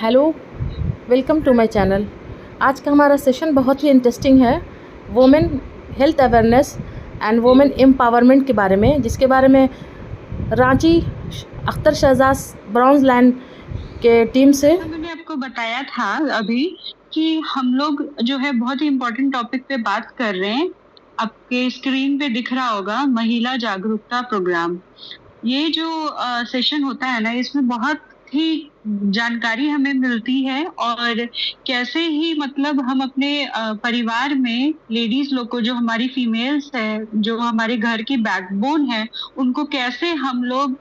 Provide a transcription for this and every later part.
Hello, welcome to my channel. आज का हमारा सेशन बहुत ही इंटरेस्टिंग है, women health awareness and women empowerment के बारे में, जिसके बारे में रांची अख्तर शहजाद ब्राउन्स लैंड के टीम से मैंने आपको बताया था अभी कि हम लोग जो है बहुत ही इम्पोर्टेंट टॉपिक पे बात कर रहे हैं। आपके स्क्रीन पे दिख रहा होगा महिला जागरूकता प्रोग्राम। ये जो सेशन होता है ना, इसमें बहुत ही जानकारी हमें मिलती है और कैसे ही मतलब हम अपने परिवार में लेडीज लोग को, जो हमारी फीमेल्स है, जो हमारे घर की बैकबोन है, उनको कैसे हम लोग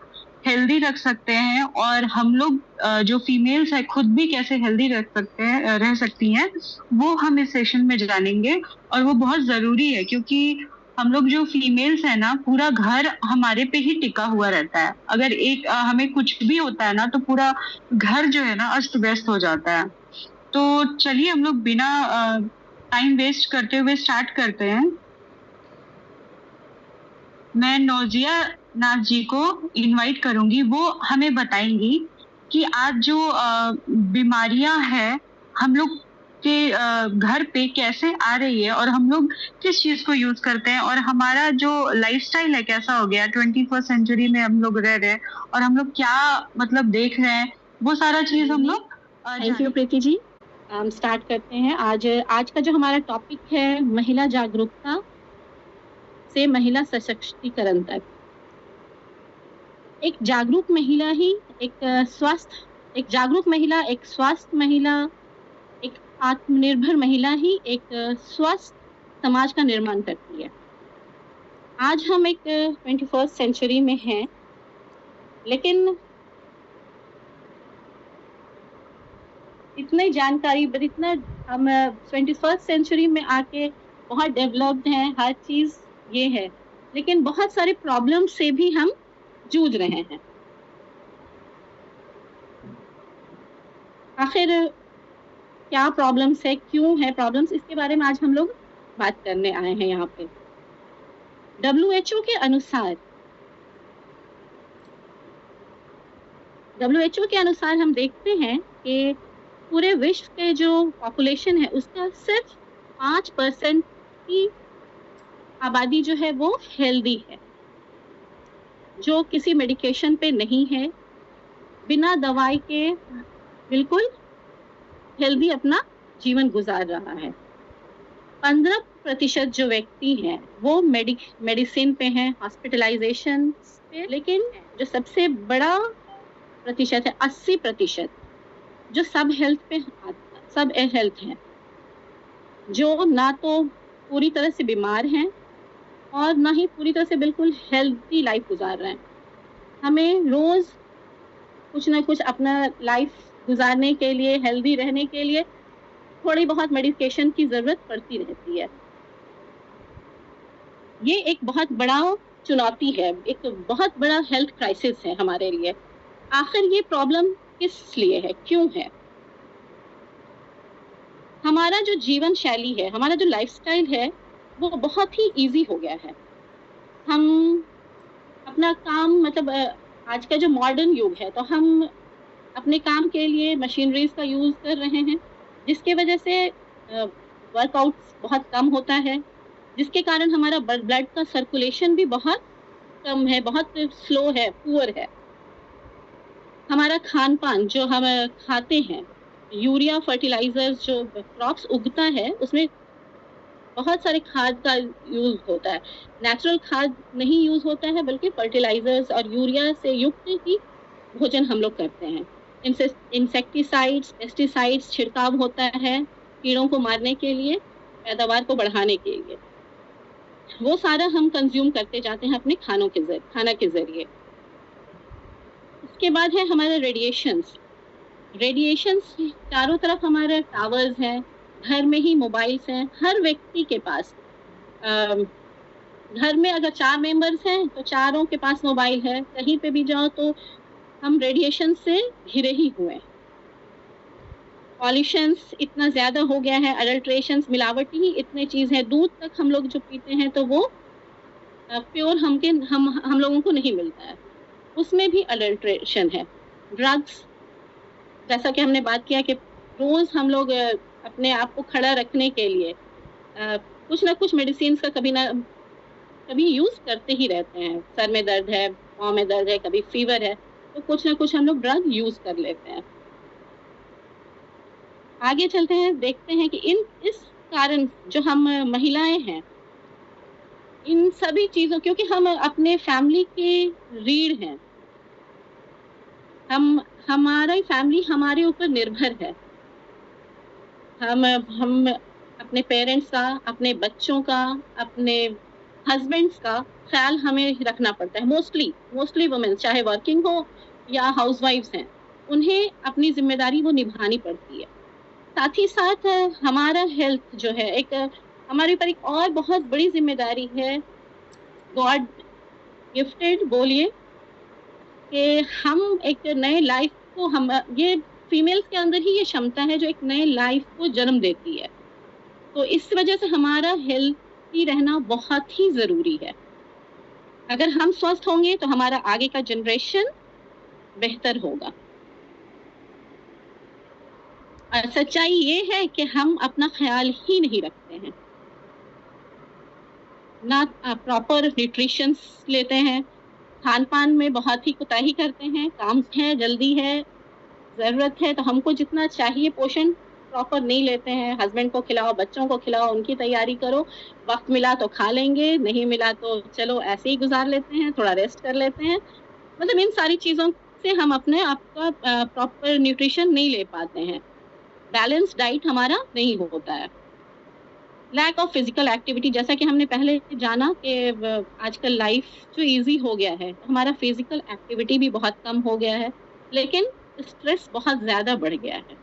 हेल्दी रख सकते हैं और हम लोग जो फीमेल्स है खुद भी कैसे हेल्दी रख सकते हैं, रह सकती हैं, वो हम इस सेशन में जानेंगे। और वो बहुत जरूरी है क्योंकि हम लोग जो फीमेल्स है ना, पूरा घर हमारे पे ही टिका हुआ रहता है। अगर एक हमें कुछ भी होता है ना, तो पूरा घर जो है ना अस्त व्यस्त हो जाता है। तो चलिए हम लोग बिना टाइम वेस्ट करते हुए स्टार्ट करते हैं। मैं नौजिया नाथ जी को इनवाइट करूंगी, वो हमें बताएंगी कि आज जो बीमारियां हैं हम लोग के घर पे कैसे आ रही है और हम लोग किस चीज को यूज करते हैं, और हमारा जो लाइफस्टाइल है कैसा हो गया, 21st सेंचुरी में हम लोग रह रहे हैं और हम लोग क्या मतलब देख रहे हैं, वो सारा चीज हम लोग थैंक यू प्रीति जी। हम स्टार्ट करते हैं। आज का जो हमारा टॉपिक है, महिला जागरूकता से महिला सशक्तिकरण तक। एक जागरूक महिला ही एक जागरूक महिला, एक स्वस्थ महिला, एक आत्मनिर्भर महिला ही एक स्वस्थ समाज का निर्माण करती है। आज हम एक 21st सेंचुरी में हैं, लेकिन इतनी जानकारी, इतना हम 21st सेंचुरी में आके बहुत डेवलप्ड हैं, हर चीज ये है, लेकिन बहुत सारे प्रॉब्लम से भी हम जूझ रहे हैं। आखिर क्या प्रॉब्लम्स है, क्यों है प्रॉब्लम्स, इसके बारे में आज हम लोग बात करने आए हैं यहाँ पे। WHO के अनुसार हम देखते हैं कि पूरे विश्व के जो पॉपुलेशन है उसका सिर्फ 5% की आबादी जो है वो हेल्दी है, जो किसी मेडिकेशन पे नहीं है, बिना दवाई के बिल्कुल हेल्दी अपना जीवन गुजार रहा है। 15% जो व्यक्ति हैं वो मेडिसिन पे हैं, हॉस्पिटलाइजेशन पे, लेकिन जो सबसे बड़ा प्रतिशत है 80%, जो सब हेल्थ हैं, जो ना तो पूरी तरह से बीमार हैं और ना ही पूरी तरह से बिल्कुल हेल्दी लाइफ गुजार रहे हैं। हमें रोज कुछ ना कुछ अपना लाइफ गुजारने के लिए, हेल्दी रहने के लिए थोड़ी बहुत मेडिकेशन की जरूरत पड़ती रहती है। ये एक बहुत बड़ा चुनौती है, एक बहुत बड़ा हेल्थ क्राइसिस है हमारे लिए। आखिर ये प्रॉब्लम किस लिए है, क्यों है? हमारा जो जीवन शैली है, हमारा जो लाइफस्टाइल है, वो बहुत ही इजी हो गया है। हम अपना काम मतलब आज का जो मॉडर्न युग है, तो हम अपने काम के लिए मशीनरीज का यूज कर रहे हैं, जिसके वजह से वर्कआउट्स बहुत कम होता है, जिसके कारण हमारा ब्लड का सर्कुलेशन भी बहुत कम है, बहुत स्लो है, पुअर है। हमारा खान पान जो हम खाते हैं, यूरिया फर्टिलाइजर्स जो क्रॉप्स उगता है उसमें बहुत सारे खाद का यूज होता है। नेचुरल खाद नहीं यूज होता है, बल्कि फर्टिलाइजर्स और यूरिया से युक्त ही भोजन हम लोग करते हैं। इंसेक्टिसाइड्स, पेस्टिसाइड्स छिड़काव होता है कीड़ों को मारने के लिए, पैदावार को बढ़ाने के लिए। वो सारा हम कंज्यूम करते जाते हैं अपने खाना के जरिए। इसके बाद है हमारा रेडिएशंस। चारों तरफ हमारे टावर्स हैं, घर में ही मोबाइल्स हैं, हर व्यक्ति के पास। घर में अगर 4 मेंबर्स हैं तो चारों के पास मोबाइल है। कहीं पे भी जाओ तो हम रेडिएशन से घिरे ही हुए। पॉल्यूशंस इतना ज्यादा हो गया है, अडल्ट्रेशंस, मिलावटी ही इतने चीज है। दूध तक हम लोग जो पीते हैं तो वो प्योर हम लोगों को नहीं मिलता है, उसमें भी अडल्ट्रेशन है। ड्रग्स जैसा कि हमने बात किया कि रोज़ हम लोग अपने आप को खड़ा रखने के लिए कुछ ना कुछ मेडिसिन्स का कभी ना कभी यूज़ करते ही रहते हैं। सर में दर्द है, पाँव में दर्द है, कभी फ़ीवर है, तो कुछ ना कुछ हम लोग ड्रग यूज़ कर लेते हैं। आगे चलते हैं, देखते हैं कि इस कारण जो हम महिलाएँ हैं, इन सभी चीज़ों, क्योंकि हम अपने फैमिली के रीढ़ हैं। हमारी फैमिली हमारे ऊपर निर्भर है। हम अपने पेरेंट्स का, अपने बच्चों का, अपने हस्बैंड्स का ख़्याल हमें रखना पड़ता है। मोस्टली वुमेन, चाहे वर्किंग हो या हाउसवाइफ्स हैं, उन्हें अपनी ज़िम्मेदारी वो निभानी पड़ती है। साथ ही साथ हमारा हेल्थ जो है, हमारे ऊपर एक और बहुत बड़ी ज़िम्मेदारी है, गॉड गिफ्टेड बोलिए, कि हम एक नए लाइफ़ को हम ये फीमेल्स के अंदर ही ये क्षमता है जो एक नए लाइफ़ को जन्म देती है। तो इस वजह से हमारा हेल्थी रहना बहुत ही ज़रूरी है। अगर हम स्वस्थ होंगे तो हमारा आगे का जनरेशन बेहतर होगा। और सच्चाई ये है कि हम अपना ख़्याल ही नहीं रखते हैं। ना प्रॉपर न्यूट्रिशंस लेते हैं, खान-पान में बहुत ही कोताही करते हैं, काम है, जल्दी है, ज़रूरत है तो हमको जितना चाहिए पोषण प्रॉपर नहीं लेते हैं। हस्बैंड को खिलाओ, बच्चों को खिलाओ, उनकी तैयारी करो, वक़्त मिला तो खा लेंगे, नहीं मिला तो चलो ऐसे ही गुज़ार लेते हैं, थोड़ा रेस्ट कर लेते हैं। मतलब इन सारी चीज़ों से हम अपने आप का प्रॉपर न्यूट्रिशन नहीं ले पाते हैं। बैलेंस डाइट हमारा नहीं होता है। लैक ऑफ फिजिकल एक्टिविटी, जैसा कि हमने पहले जाना कि आजकल लाइफ जो इजी हो गया है, हमारा फिजिकल एक्टिविटी भी बहुत कम हो गया है, लेकिन स्ट्रेस बहुत ज्यादा बढ़ गया है।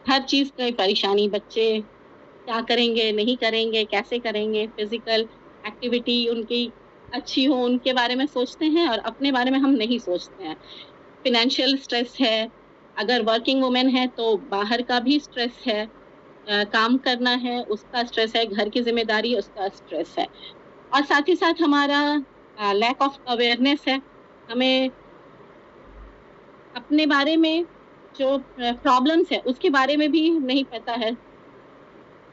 हर चीज की परेशानी, बच्चे क्या करेंगे, नहीं करेंगे, कैसे करेंगे, फिजिकल एक्टिविटी उनकी अच्छी हो उनके बारे में सोचते हैं और अपने बारे में हम नहीं सोचते हैं। फिनेंशियल स्ट्रेस है, अगर वर्किंग वुमेन है तो बाहर का भी स्ट्रेस है, काम करना है उसका स्ट्रेस है, घर की ज़िम्मेदारी उसका स्ट्रेस है। और साथ ही साथ हमारा लैक ऑफ अवेयरनेस है। हमें अपने बारे में जो प्रॉब्लम्स है उसके बारे में भी नहीं पता है।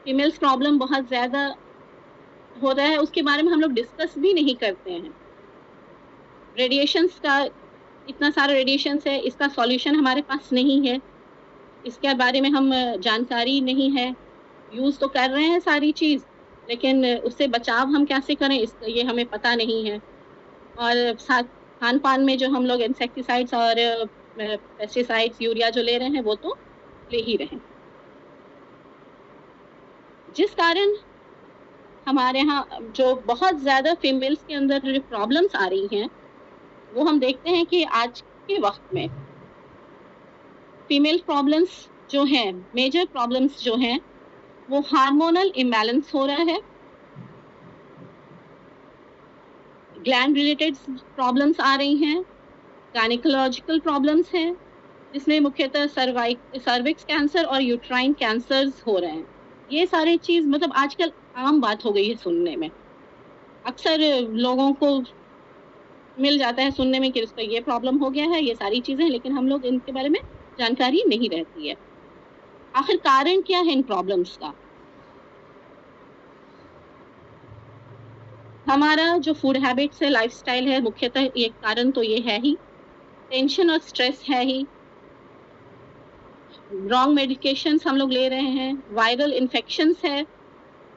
फीमेल्स प्रॉब्लम बहुत ज़्यादा हो रहा है, उसके बारे में हम लोग डिस्कस भी नहीं करते हैं। रेडिएशंस का इतना सारा रेडिएशंस है, इसका सॉल्यूशन हमारे पास नहीं है। इसके बारे में हम जानकारी नहीं है। यूज़ तो कर रहे हैं सारी चीज़, लेकिन उससे बचाव हम कैसे करें ये हमें पता नहीं है। और साथ खान-पान में जो हम लोग इंसेक्टिसाइड्स और पेस्टिसाइड्स, यूरिया जो ले रहे हैं वो तो ले ही रहे हैं। जिस कारण हमारे यहाँ जो बहुत ज़्यादा फीमेल्स के अंदर जो प्रॉब्लम्स आ रही हैं, वो हम देखते हैं कि आज के वक़्त में फीमेल प्रॉब्लम्स जो हैं, मेजर प्रॉब्लम्स जो हैं, वो हार्मोनल इम्बैलेंस हो रहा है, ग्लैंड रिलेटेड प्रॉब्लम्स आ रही हैं, गायनेकोलॉजिकल प्रॉब्लम्स हैं, जिसमें मुख्यतः सर्विक्स कैंसर और यूट्राइन कैंसर्स हो रहे हैं। ये सारी चीज़ मतलब आजकल आम बात हो गई है सुनने में। अक्सर लोगों को मिल जाता है सुनने में कि उसको ये प्रॉब्लम हो गया है, ये सारी चीज़ें, लेकिन हम लोग इनके बारे में जानकारी नहीं रहती है। आखिर कारण क्या है इन प्रॉब्लम्स का? हमारा जो फूड हैबिट्स है, लाइफ़स्टाइल है, मुख्यतः एक कारण तो ये है ही। टेंशन और स्ट्रेस है ही। रॉन्ग मेडिकेशंस हम लोग ले रहे हैं, वायरल इन्फेक्शंस है,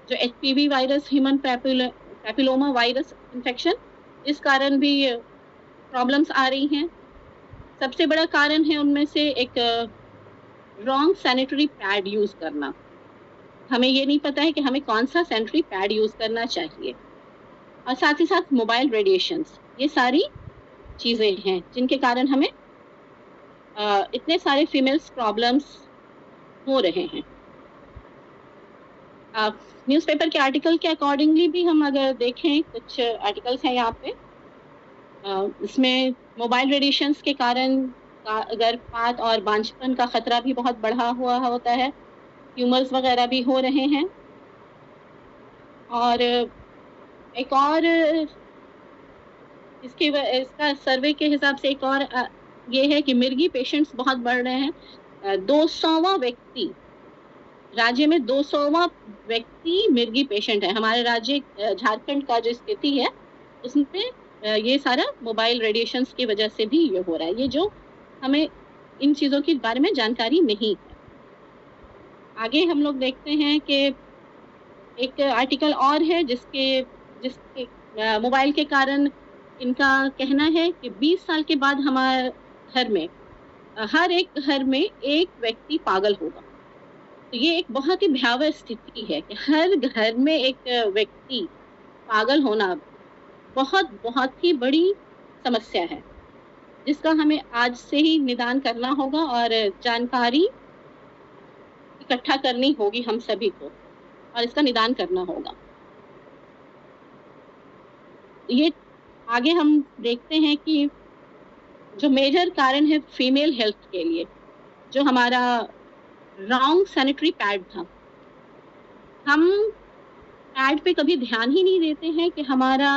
जो HPV virus, human papilloma virus infection, इस कारण भी प्रॉब्लम्स आ रही हैं। सबसे बड़ा कारण है उनमें से एक रॉन्ग सैनिटरी पैड यूज़ करना। हमें ये नहीं पता है कि हमें कौन-सा सैनिटरी पैड यूज़ करना चाहिए। और साथ ही साथ मोबाइल रेडिएशंस, ये सारी चीज़ें हैं जिनके कारण हमें इतने सारे फीमेल्स प्रॉब्लम्स हो रहे हैं। न्यूज़पेपर के आर्टिकल के अकॉर्डिंगली भी हम अगर देखें, कुछ आर्टिकल्स हैं यहाँ पे, इसमें मोबाइल रेडिएशंस के कारण गर्भपात और बांझपन का खतरा भी बहुत बढ़ा हुआ होता है, ट्यूमर्स वगैरह भी हो रहे हैं। और इसका सर्वे के हिसाब से एक और ये है कि मिर्गी पेशेंट्स बहुत बढ़ रहे हैं। 200वां व्यक्ति, राज्य में 200वां व्यक्ति मिर्गी पेशेंट है। हमारे राज्य झारखंड का जो स्थिति है उसमें ये सारा मोबाइल रेडिएशंस की वजह से भी ये हो रहा है, ये जो हमें इन चीज़ों के बारे में जानकारी नहीं है। आगे हम लोग देखते हैं कि एक आर्टिकल और है जिसके मोबाइल के कारण इनका कहना है कि 20 साल के बाद हमारे घर में हर एक घर में एक व्यक्ति पागल होगा। तो ये एक बहुत ही भयावह स्थिति है कि हर घर में एक व्यक्ति पागल होना बहुत बहुत ही बड़ी समस्या है, जिसका हमें आज से ही निदान करना होगा और जानकारी इकट्ठा करनी होगी हम सभी को, और इसका निदान करना होगा। ये आगे हम देखते हैं कि जो मेजर कारण है फीमेल हेल्थ के लिए, जो हमारा रॉन्ग सैनिटरी पैड था। हम पैड पे कभी ध्यान ही नहीं देते हैं कि हमारा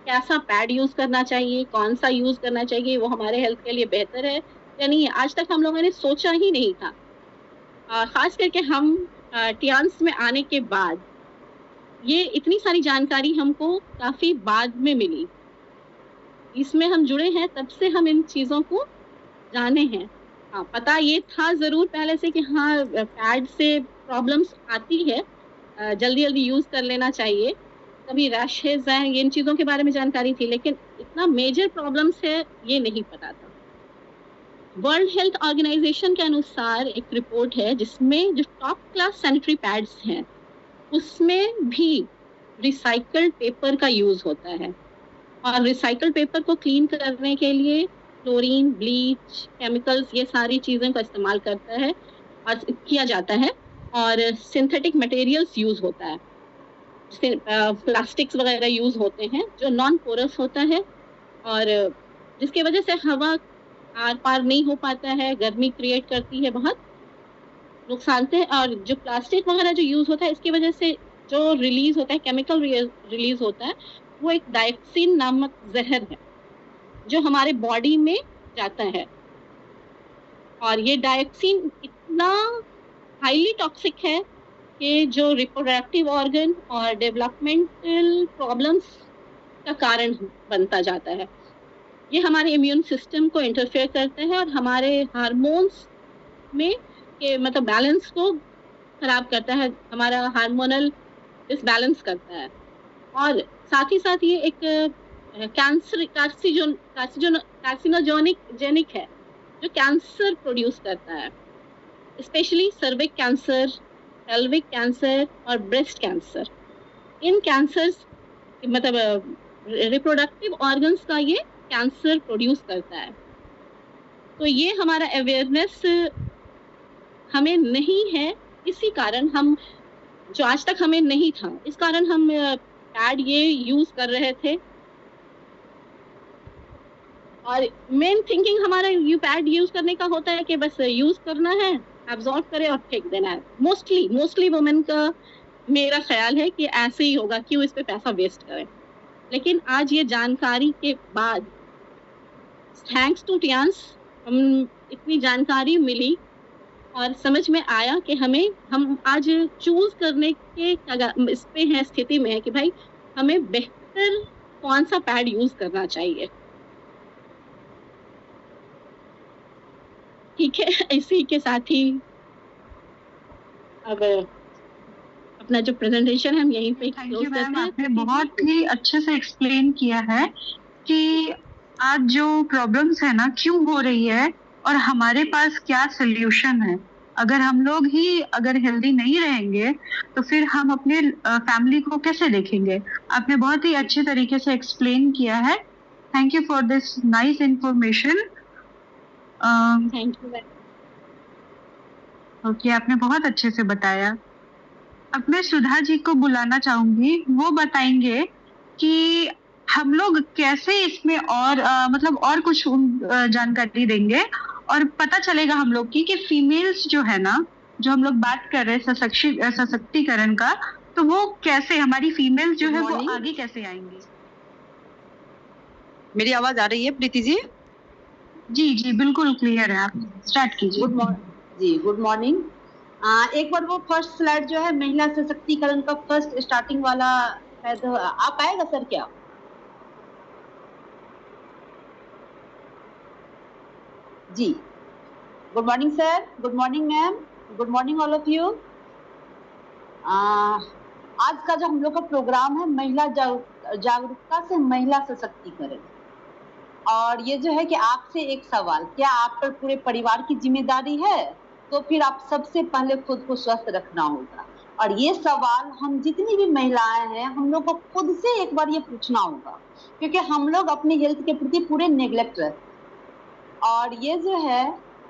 कैसा पैड यूज़ करना चाहिए, कौन सा यूज़ करना चाहिए, वो हमारे हेल्थ के लिए बेहतर है या नहीं है। आज तक हम लोगों ने सोचा ही नहीं था। ख़ास करके हम टियान्स में आने के बाद ये इतनी सारी जानकारी हमको काफ़ी बाद में मिली। इसमें हम जुड़े हैं तब से हम इन चीज़ों को जाने हैं। हाँ, पता ये था ज़रूर पहले से कि हाँ, पैड से प्रॉब्लम्स आती है, जल्दी-जल्दी यूज़ कर लेना चाहिए। कभी रैशेज़ हैं, इन चीज़ों के बारे में जानकारी थी, लेकिन इतना मेजर प्रॉब्लम्स है ये नहीं पता था। वर्ल्ड हेल्थ ऑर्गेनाइजेशन के अनुसार एक रिपोर्ट है जिसमें जो टॉप क्लास सैनिटरी पैड्स हैं उसमें भी रिसाइकल्ड पेपर का यूज़ होता है, और रिसाइकल्ड पेपर को क्लीन करने के लिए क्लोरीन, ब्लीच, केमिकल्स, ये सारी चीज़ों का इस्तेमाल करता है और किया जाता है, और सिंथेटिक मटेरियल्स यूज़ होता है। प्लास्टिक्स वगैरह यूज़ होते हैं जो नॉन पोरस होता है, और जिसकी वजह से हवा आर पार नहीं हो पाता है, गर्मी क्रिएट करती है, बहुत नुकसानदेह। और जो प्लास्टिक वगैरह जो यूज़ होता है इसकी वजह से जो रिलीज़ होता है, केमिकल रिलीज़ होता है, वो एक डायोक्सिन नामक जहर है जो हमारे बॉडी में जाता है, और ये डायोक्सिन इतना हाईली टॉक्सिक है कि जो रिप्रोडक्टिव ऑर्गन और डेवलपमेंटल प्रॉब्लम्स का कारण बनता जाता है। ये हमारे इम्यून सिस्टम को इंटरफेयर करता है और हमारे हार्मोन्स में के मतलब बैलेंस को खराब करता है, हमारा हार्मोनल डिसबैलेंस करता है, और साथ ही साथ ये एक कार्सिनोजेनिक है जो कैंसर प्रोड्यूस करता है, स्पेशली सर्विक कैंसर, पेल्विक कैंसर और ब्रेस्ट कैंसर। इन कैंसर्स मतलब रिप्रोडक्टिव ऑर्गन्स का ये कैंसर प्रोड्यूस करता है। तो ये हमारा अवेयरनेस हमें नहीं है, इसी कारण हम, जो आज तक हमें नहीं था, इस कारण हम पैड ये यूज़ कर रहे थे, और मेन थिंकिंग हमारा ये पैड यूज़ करने का होता है कि बस यूज़ करना है, एब्जॉर्ब करे और फेंक देना है। मोस्टली वुमेन का मेरा ख्याल है कि ऐसे ही होगा, क्यों इस पे पैसा वेस्ट करें। लेकिन आज ये जानकारी के बाद, थैंक्स टू टियान्स, हम इतनी जानकारी मिली और समझ में आया कि हम आज चूज़ करने के इस पे हैं, स्थिति में है कि भाई हमें बेहतर कौन सा पैड यूज़ करना चाहिए। ठीक है, इसी के साथ ही अब अपना जो प्रेजेंटेशन है हम यहीं पे क्लोज करते हैं। आपने बहुत ही अच्छे से एक्सप्लेन किया है कि आज जो प्रॉब्लम्स है ना क्यों हो रही है और हमारे पास क्या सोल्यूशन है। अगर हम लोग ही अगर हेल्दी नहीं रहेंगे तो फिर हम अपने फैमिली को कैसे देखेंगे। आपने बहुत ही अच्छे तरीके से एक्सप्लेन किया है। Thank you for this nice information. Thank you. Okay, आपने बहुत अच्छे से बताया। अब मैं सुधा जी को बुलाना चाहूंगी, वो बताएंगे कि हम लोग कैसे इसमें और मतलब और कुछ जानकारी देंगे और पता चलेगा हम लोग की कि फीमेल्स जो है ना, जो हम लोग बात कर रहे हैं सशक्तिकरण का, तो वो कैसे हमारी फीमेल्स जो है वो आगे कैसे आएंगी। मेरी आवाज आ रही है प्रीति जी? जी जी बिल्कुल क्लियर है, आप स्टार्ट कीजिए। गुड मॉर्निंग जी, गुड मॉर्निंग। एक बार वो फर्स्ट स्लाइड जो है महिला सशक्तिकरण का फर्स्ट स्टार्टिंग वाला शायद आ पाएगा सर क्या? जी, good morning sir, good morning ma'am, good morning all of you. आज का जो हम लोग का प्रोग्राम है महिला जागरूकता से महिला सशक्तिकरण, और ये जो है कि आपसे एक सवाल, क्या आप पर पूरे परिवार की जिम्मेदारी है? तो फिर आप सबसे पहले खुद को स्वस्थ रखना होगा। और ये सवाल हम जितनी भी महिलाएं हैं हम लोग को खुद से एक बार ये पूछना होगा, क्योंकि हम लोग अपनी हेल्थ के प्रति पूरे नेग्लेक्ट रहते हैं। और ये जो है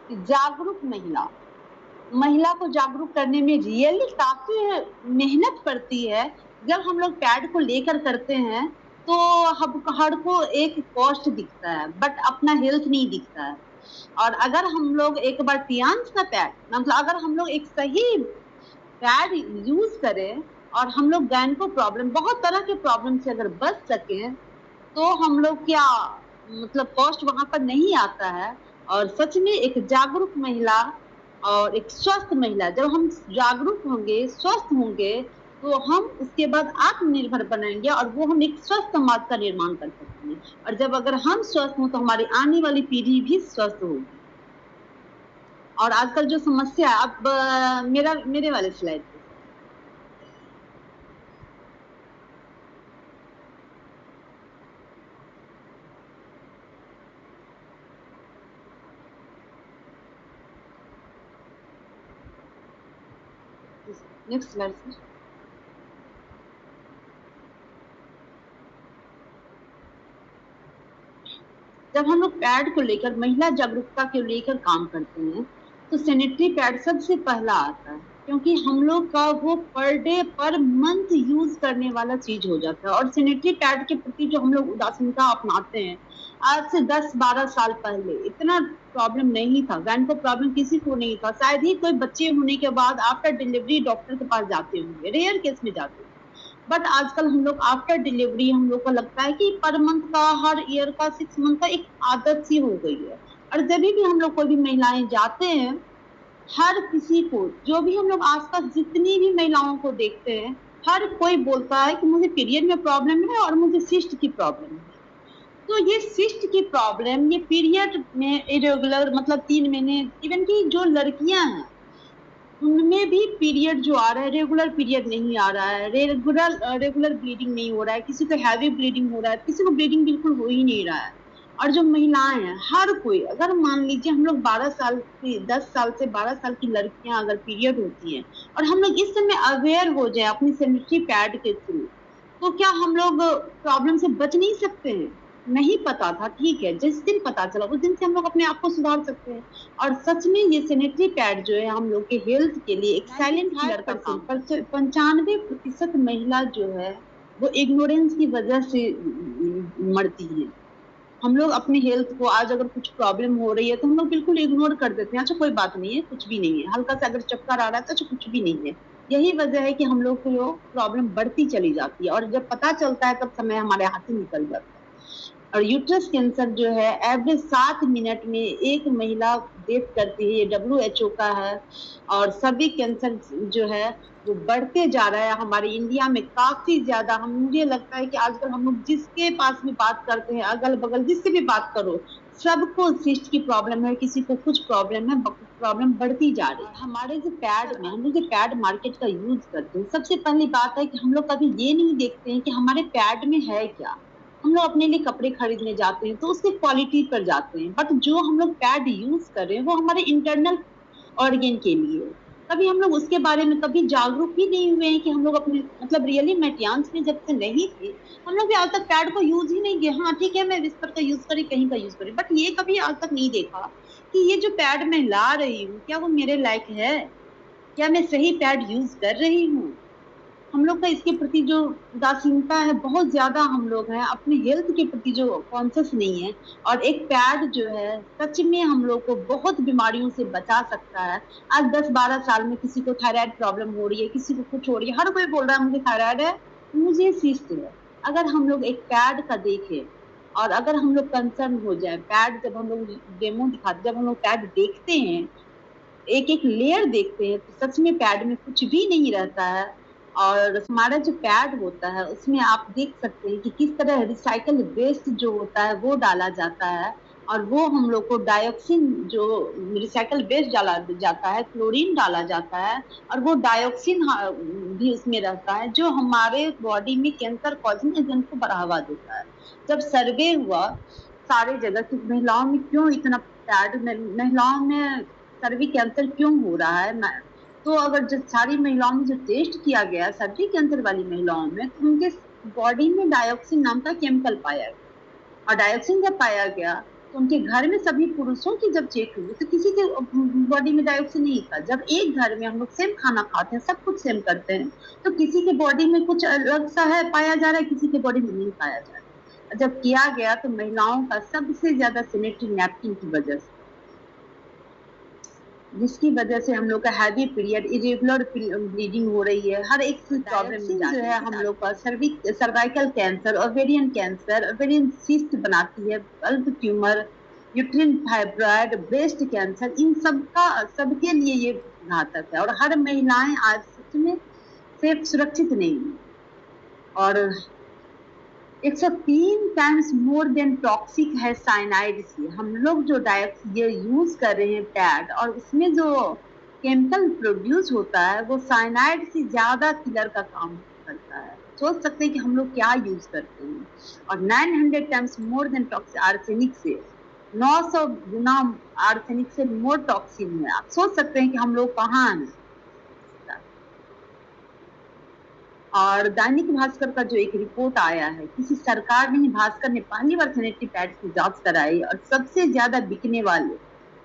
कि जागरूक महिला को जागरूक करने में रियली काफी मेहनत पड़ती है। जब हम लोग पैड को लेकर करते हैं तो हम हर को एक कॉस्ट दिखता है, बट अपना हेल्थ नहीं दिखता है। और अगर हम लोग एक बार टियान्स का पैड, मतलब अगर हम लोग एक सही पैड यूज करें और हम लोग गायनको प्रॉब्लम, बहुत तरह के प्रॉब्लम से अगर बच सके, तो हम लोग क्या मतलब कॉस्ट वहां पर नहीं आता है। और सच में एक जागरूक महिला और एक स्वस्थ महिला, जब हम जागरूक होंगे, स्वस्थ होंगे, तो हम उसके बाद आत्मनिर्भर बनेंगे और वो हम एक स्वस्थ समाज का निर्माण कर सकते हैं। और जब अगर हम स्वस्थ हों तो हमारी आने वाली पीढ़ी भी स्वस्थ होगी। और आजकल जो समस्या, अब मेरे वाले स्लाइड पे नेक्स्ट स्लाइड सर। जब हम लोग पैड को लेकर, महिला जागरूकता को लेकर काम करते हैं, तो सैनिटरी पैड सबसे पहला आता है, क्योंकि हम लोग का वो per day per month use करने वाला चीज हो जाता है। और सैनिटरी पैड के प्रति जो हम लोग उदासीनता अपनाते हैं, आज से 10-12 साल पहले इतना प्रॉब्लम नहीं था, गायनको प्रॉब्लम किसी को नहीं था। शायद ही कोई बच्चे होने के बाद आफ्टर डिलीवरी डॉक्टर के पास जाते होंगे, रेयर केस में जाते हैं। बट आजकल हम लोग आफ्टर डिलीवरी, हम लोग को लगता है कि पर मंथ का, हर ईयर का, 6 मंथ का एक आदत सी हो गई है। और जब भी हम लोग कोई भी महिलाएं जाते हैं, हर किसी को, जो भी हम लोग आसपास जितनी भी महिलाओं को देखते हैं, हर कोई बोलता है कि मुझे पीरियड में प्रॉब्लम है और मुझे सिस्ट की प्रॉब्लम है। तो ये सिस्ट की प्रॉब्लम, ये पीरियड में इरेगुलर, मतलब 3 महीने, इवन की जो लड़कियां हैं उनमें भी पीरियड जो आ रहा है, रेगुलर पीरियड नहीं आ रहा है, रेगुलर ब्लीडिंग नहीं हो रहा है, किसी को हैवी ब्लीडिंग हो रहा है, किसी को ब्लीडिंग बिल्कुल हो ही नहीं रहा है। और जो महिलाएं हैं, हर कोई, अगर मान लीजिए हम लोग 10 साल से 12 साल की लड़कियां अगर पीरियड होती हैं और हम लोग इस समय अवेयर हो जाए अपनी सैनिटरी पैड के थ्रू, तो क्या हम लोग प्रॉब्लम से बच नहीं सकते हैं? नहीं पता था, ठीक है, जिस दिन पता चला उस दिन से हम लोग अपने आप को सुधार सकते हैं। और सच में ये सैनिटरी पैड जो है हम लोग के हेल्थ के लिए एक साइलेंट किलर का काम। 95% महिला जो है वो इग्नोरेंस की वजह से मरती है। हम लोग अपने हेल्थ को, आज अगर कुछ प्रॉब्लम हो रही है तो हम लोग बिल्कुल इग्नोर कर देते हैं, अच्छा कोई बात नहीं है, कुछ भी नहीं है, हल्का सा अगर चक्कर आ रहा है तो अच्छा कुछ भी नहीं है। यही वजह है कि हम लोग को प्रॉब्लम बढ़ती चली जाती है, और जब पता चलता है तब समय हमारे हाथ से निकल जाता है। और यूट्रस कैंसर जो है एवरेज 7 मिनट में एक महिला डेथ करती है, ये WHO का है। और सभी कैंसर जो है वो बढ़ते जा रहा है हमारे इंडिया में काफी ज्यादा। मुझे लगता है कि आजकल हम लोग जिसके पास भी बात करते हैं, अगल बगल जिससे भी बात करो, सबको सिस्ट की प्रॉब्लम है, किसी को कुछ प्रॉब्लम है, प्रॉब्लम बढ़ती जा रही है। हमारे जो पैड में, हम लोग जो पैड मार्केट का यूज करते हैं, सबसे पहली बात है कि हम लोग कभी ये नहीं देखते हैं कि हमारे पैड में है क्या। हम लोग अपने लिए कपड़े खरीदने जाते हैं तो उसकी क्वालिटी पर जाते हैं, बट जो हम लोग पैड यूज कर रहे हैं वो हमारे इंटरनल ऑर्गन के लिए। कभी हम लोग उसके बारे में कभी जागरूक ही नहीं हुए हैं कि हम लोग अपने, मतलब रियली मेटियांस में जब से नहीं थे, हम लोग भी आज तक पैड को यूज ही नहीं किया। हाँ ठीक है, मैं विस्पर का यूज करी, कहीं का यूज करी, बट ये कभी आज तक नहीं देखा कि ये जो पैड मैं ला रही हूँ क्या वो मेरे लायक है, क्या मैं सही पैड यूज कर रही हूँ। हम लोग का इसके प्रति जो उदासीनता है बहुत ज्यादा, हम लोग हैं अपने हेल्थ के प्रति जो कॉन्शियस नहीं है। और एक पैड जो है सच में हम लोग को बहुत बीमारियों से बचा सकता है। आज 10-12 साल में किसी को थायराइड प्रॉब्लम हो रही है, किसी को कुछ हो रही है, हर कोई बोल रहा है मुझे थायराइड है, मुझे सिस्ट है। अगर हम लोग एक पैड का देखें और अगर हम लोग कंसर्न हो जाए, पैड जब हम लोग डेमो दिखाते, जब हम लोग पैड देखते हैं, एक एक लेयर देखते हैं, तो सच में पैड में कुछ भी नहीं रहता है। और हमारा जो पैड होता है उसमें आप देख सकते हैं कि किस तरह रिसाइकल वेस्ट जो होता है वो डाला जाता है, और वो हम लोग को डायोक्सिन, जो रिसाइकल वेस्ट डाला जाता है, क्लोरीन डाला जाता है, और वो डायोक्सिन भी उसमें रहता है, जो हमारे बॉडी में कैंसर कॉजिंग एजेंट को बढ़ावा देता है। जब सर्वे हुआ सारे जगह कि महिलाओं में क्यों इतना पैड, महिलाओं में सर्वी कैंसर क्यों हो रहा है, तो अगर जो सारी महिलाओं में जो टेस्ट किया गया सर्वी कैंसर वाली महिलाओं में, तो उनके बॉडी में डायोक्सिन नाम का केमिकल पाया गया। और डायोक्सिन जब पाया गया तो उनके घर में सभी पुरुषों की जब चेक हुई तो किसी के बॉडी में डायोक्सिन नहीं था। जब एक घर में हम लोग सेम खाना खाते हैं, सब कुछ सेम करते हैं, तो किसी के बॉडी में कुछ अलग सा है पाया जा रहा है, किसी के बॉडी में नहीं पाया जा रहा है। जब किया गया तो महिलाओं का सबसे ज्यादा सैनिटरी नैपकिन की वजह से, जिसकी वजह से हम लोग का हैवी पीरियड, इरेगुलर ब्लीडिंग हो रही है, हर एक प्रॉब्लम जो है हम लोग का cervical cancer, ovarian cancer, ovarian cyst बनाती है, bulb tumour, uterine fibroid, breast cancer, इन सबके लिए ये घातक है। और हर महिलाएं आज सच में सेफ सुरक्षित नहीं है। और 103 टाइम्स मोर देन टॉक्सिक है साइनाइड से। हम लोग जो ये यूज कर रहे हैं पैड, और उसमें जो केमिकल प्रोड्यूस होता है वो साइनाइड से ज्यादा किलर का काम करता है। सोच सकते हैं कि हम लोग क्या यूज करते हैं। और 900 times more than toxic arsenic से, 900 गुना आर्सेनिक से मोर टॉक्सिन है। आप सोच सकते हैं कि हम लोग कहाँ हैं। और दैनिक भास्कर का जो एक रिपोर्ट आया है, किसी सरकार ने, भास्कर ने पहली बार सैनिटरी पैड की जांच कराई, और सबसे ज्यादा बिकने वाले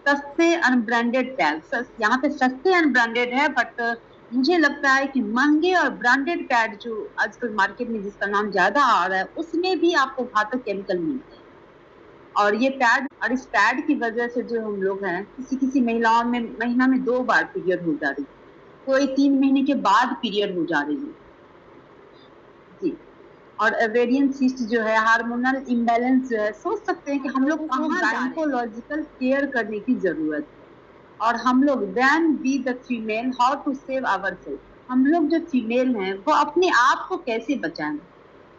सस्ते अनब्रांडेड पैड, यहाँ पे सस्ते अनब्रांडेड है, बट मुझे लगता है कि महंगे और ब्रांडेड पैड जो आजकल मार्केट में जिसका नाम ज्यादा आ रहा है, उसमें भी आपको घातक केमिकल मिलते हैं। और ये पैड, और इस पैड की वजह से जो हम लोग हैं, किसी महिलाओं में महीना में 2 बार पीरियड हो जा रही है, कोई 3 महीने के बाद पीरियड हो जा रही है जी। और ओवेरियन सिस्ट जो है, हार्मोनल इम्बैलेंस जो है, सोच सकते हैं कि हम लोग कहाँ गायनेकोलॉजिकल केयर करने की जरूरत है। और हम लोग when we the female how to save ourself, हम लोग जो फीमेल हैं वो अपने आप को कैसे बचाएं,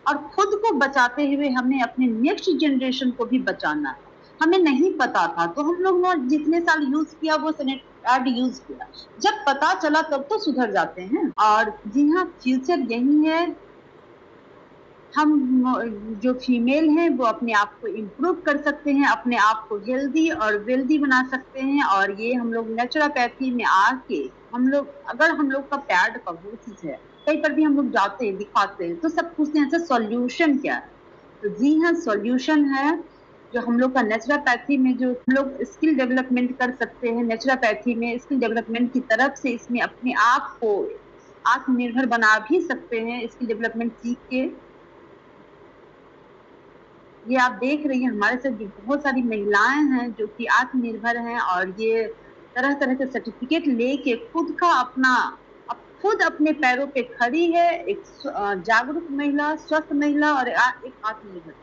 और खुद को बचाते हुए हमें अपने नेक्स्ट जनरेशन को भी बचाना है। हमें नहीं पता था तो हम लोग ने जितने साल यूज किया वो सैनिटरी पैड यूज किया, जब पता चला तब तो सुधर जाते हैं। और जी हाँ, फ्यूचर यही है। हम जो फीमेल हैं वो अपने आप को इम्प्रूव कर सकते हैं, अपने आप को हेल्दी और वेल्दी बना सकते हैं। और ये हम लोग नेचुरोपैथी में आके, हम लोग अगर हम लोग का पैड का वो चीज है, कहीं पर भी हम लोग जाते हैं दिखाते हैं तो सब पूछते हैं सर सॉल्यूशन क्या है। तो जी हाँ, सॉल्यूशन है जो हम लोग का नेचुरोपैथी में, जो हम लोग स्किल डेवलपमेंट कर सकते हैं नेचुरोपैथी में, स्किल डेवलपमेंट की तरफ से इसमें अपने आप को आत्मनिर्भर बना भी सकते हैं स्किल डेवलपमेंट सीख के। ये आप देख रही हैं हमारे साथ बहुत सारी महिलाएं हैं जो कि आत्मनिर्भर हैं, और ये तरह तरह के सर्टिफिकेट लेके खुद अपने पैरों पे खड़ी है। एक जागरूक महिला, स्वस्थ महिला, और एक आत्मनिर्भर।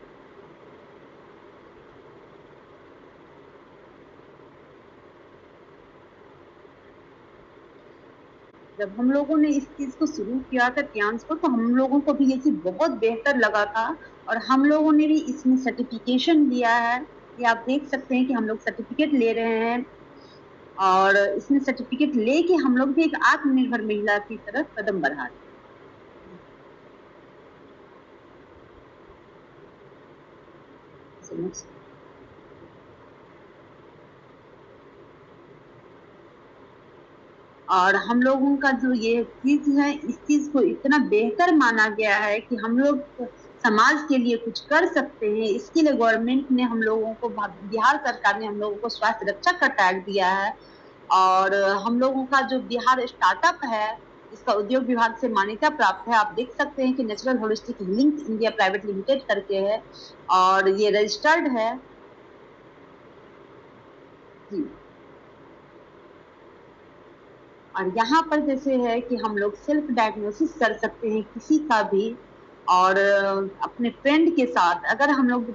जब हम लोगों ने इस चीज को शुरू किया था टियांस को, तो हम लोगों को भी ये चीज बहुत बेहतर लगा था, और हम लोगों ने भी इसमें सर्टिफिकेशन लिया है। ये आप देख सकते हैं कि हम लोग सर्टिफिकेट ले रहे हैं, और इसमें सर्टिफिकेट लेके हम लोग भी एक आत्मनिर्भर महिला की तरफ कदम बढ़ा रहे हैं। और हम लोगों का जो ये चीज है, इस चीज को इतना बेहतर माना गया है कि हम लोग समाज के लिए कुछ कर सकते हैं। इसके लिए गवर्नमेंट ने हम लोगों को, बिहार सरकार ने हम लोगों को स्वास्थ्य रक्षक का टैग दिया है। और हम लोगों का जो बिहार स्टार्टअप है, इसका उद्योग विभाग से मान्यता प्राप्त है। आप देख सकते हैं कि natural holistic healing India private limited करके है, और ये रजिस्टर्ड है जी। और यहाँ पर जैसे है कि हम लोग सेल्फ डायग्नोसिस कर सकते हैं किसी का भी, और अपने फ्रेंड के साथ अगर हम लोग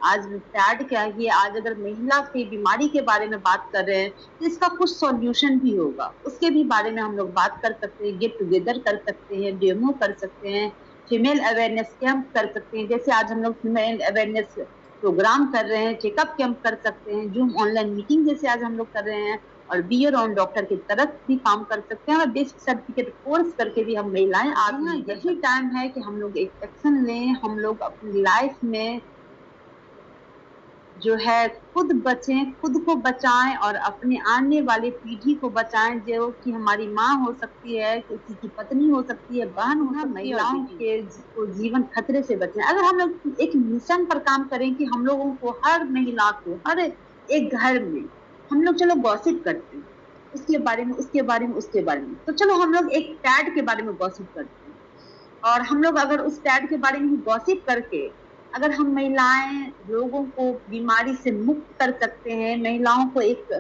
आज पैड क्या है, आज अगर महिला की बीमारी के बारे में बात कर रहे हैं तो इसका कुछ सॉल्यूशन भी होगा, उसके भी बारे में हम लोग बात कर सकते हैं, गेट टुगेदर कर सकते हैं, डेमो कर सकते हैं, फीमेल अवेयरनेस कैंप कर सकते हैं। जैसे आज हम लोग फीमेल अवेयरनेस प्रोग्राम कर रहे हैं, चेकअप कैंप कर सकते हैं, जूम ऑनलाइन मीटिंग जैसे आज हम लोग कर रहे हैं, और बी योर ओन डॉक्टर की तरफ भी काम कर सकते हैं, और बेसिक सर्टिफिकेट कोर्स करके भी हम महिलाएं आगे। यही टाइम है कि हम लोग एक एक्शन लें, हम लोग अपनी लाइफ में जो है खुद बचें, खुद को बचाएं और अपने आने वाली पीढ़ी को बचाएं, जो कि हमारी माँ हो सकती है, किसी की पत्नी हो सकती है, बहन हो सकती है। महिलाओं के जीवन खतरे से बचें। अगर हम लोग एक मिशन पर काम करें कि हम लोगों को, हर महिला को, हर एक घर में हम लोग चलो गॉसिप करते हैं, उसके बारे में, उसके बारे में, उसके बारे में, तो चलो हम लोग एक पैड के बारे में गॉसिप करते हैं, और हम लोग अगर उस पैड के बारे में गॉसिप करके अगर हम महिलाएं लोगों को बीमारी से मुक्त कर सकते हैं, महिलाओं को एक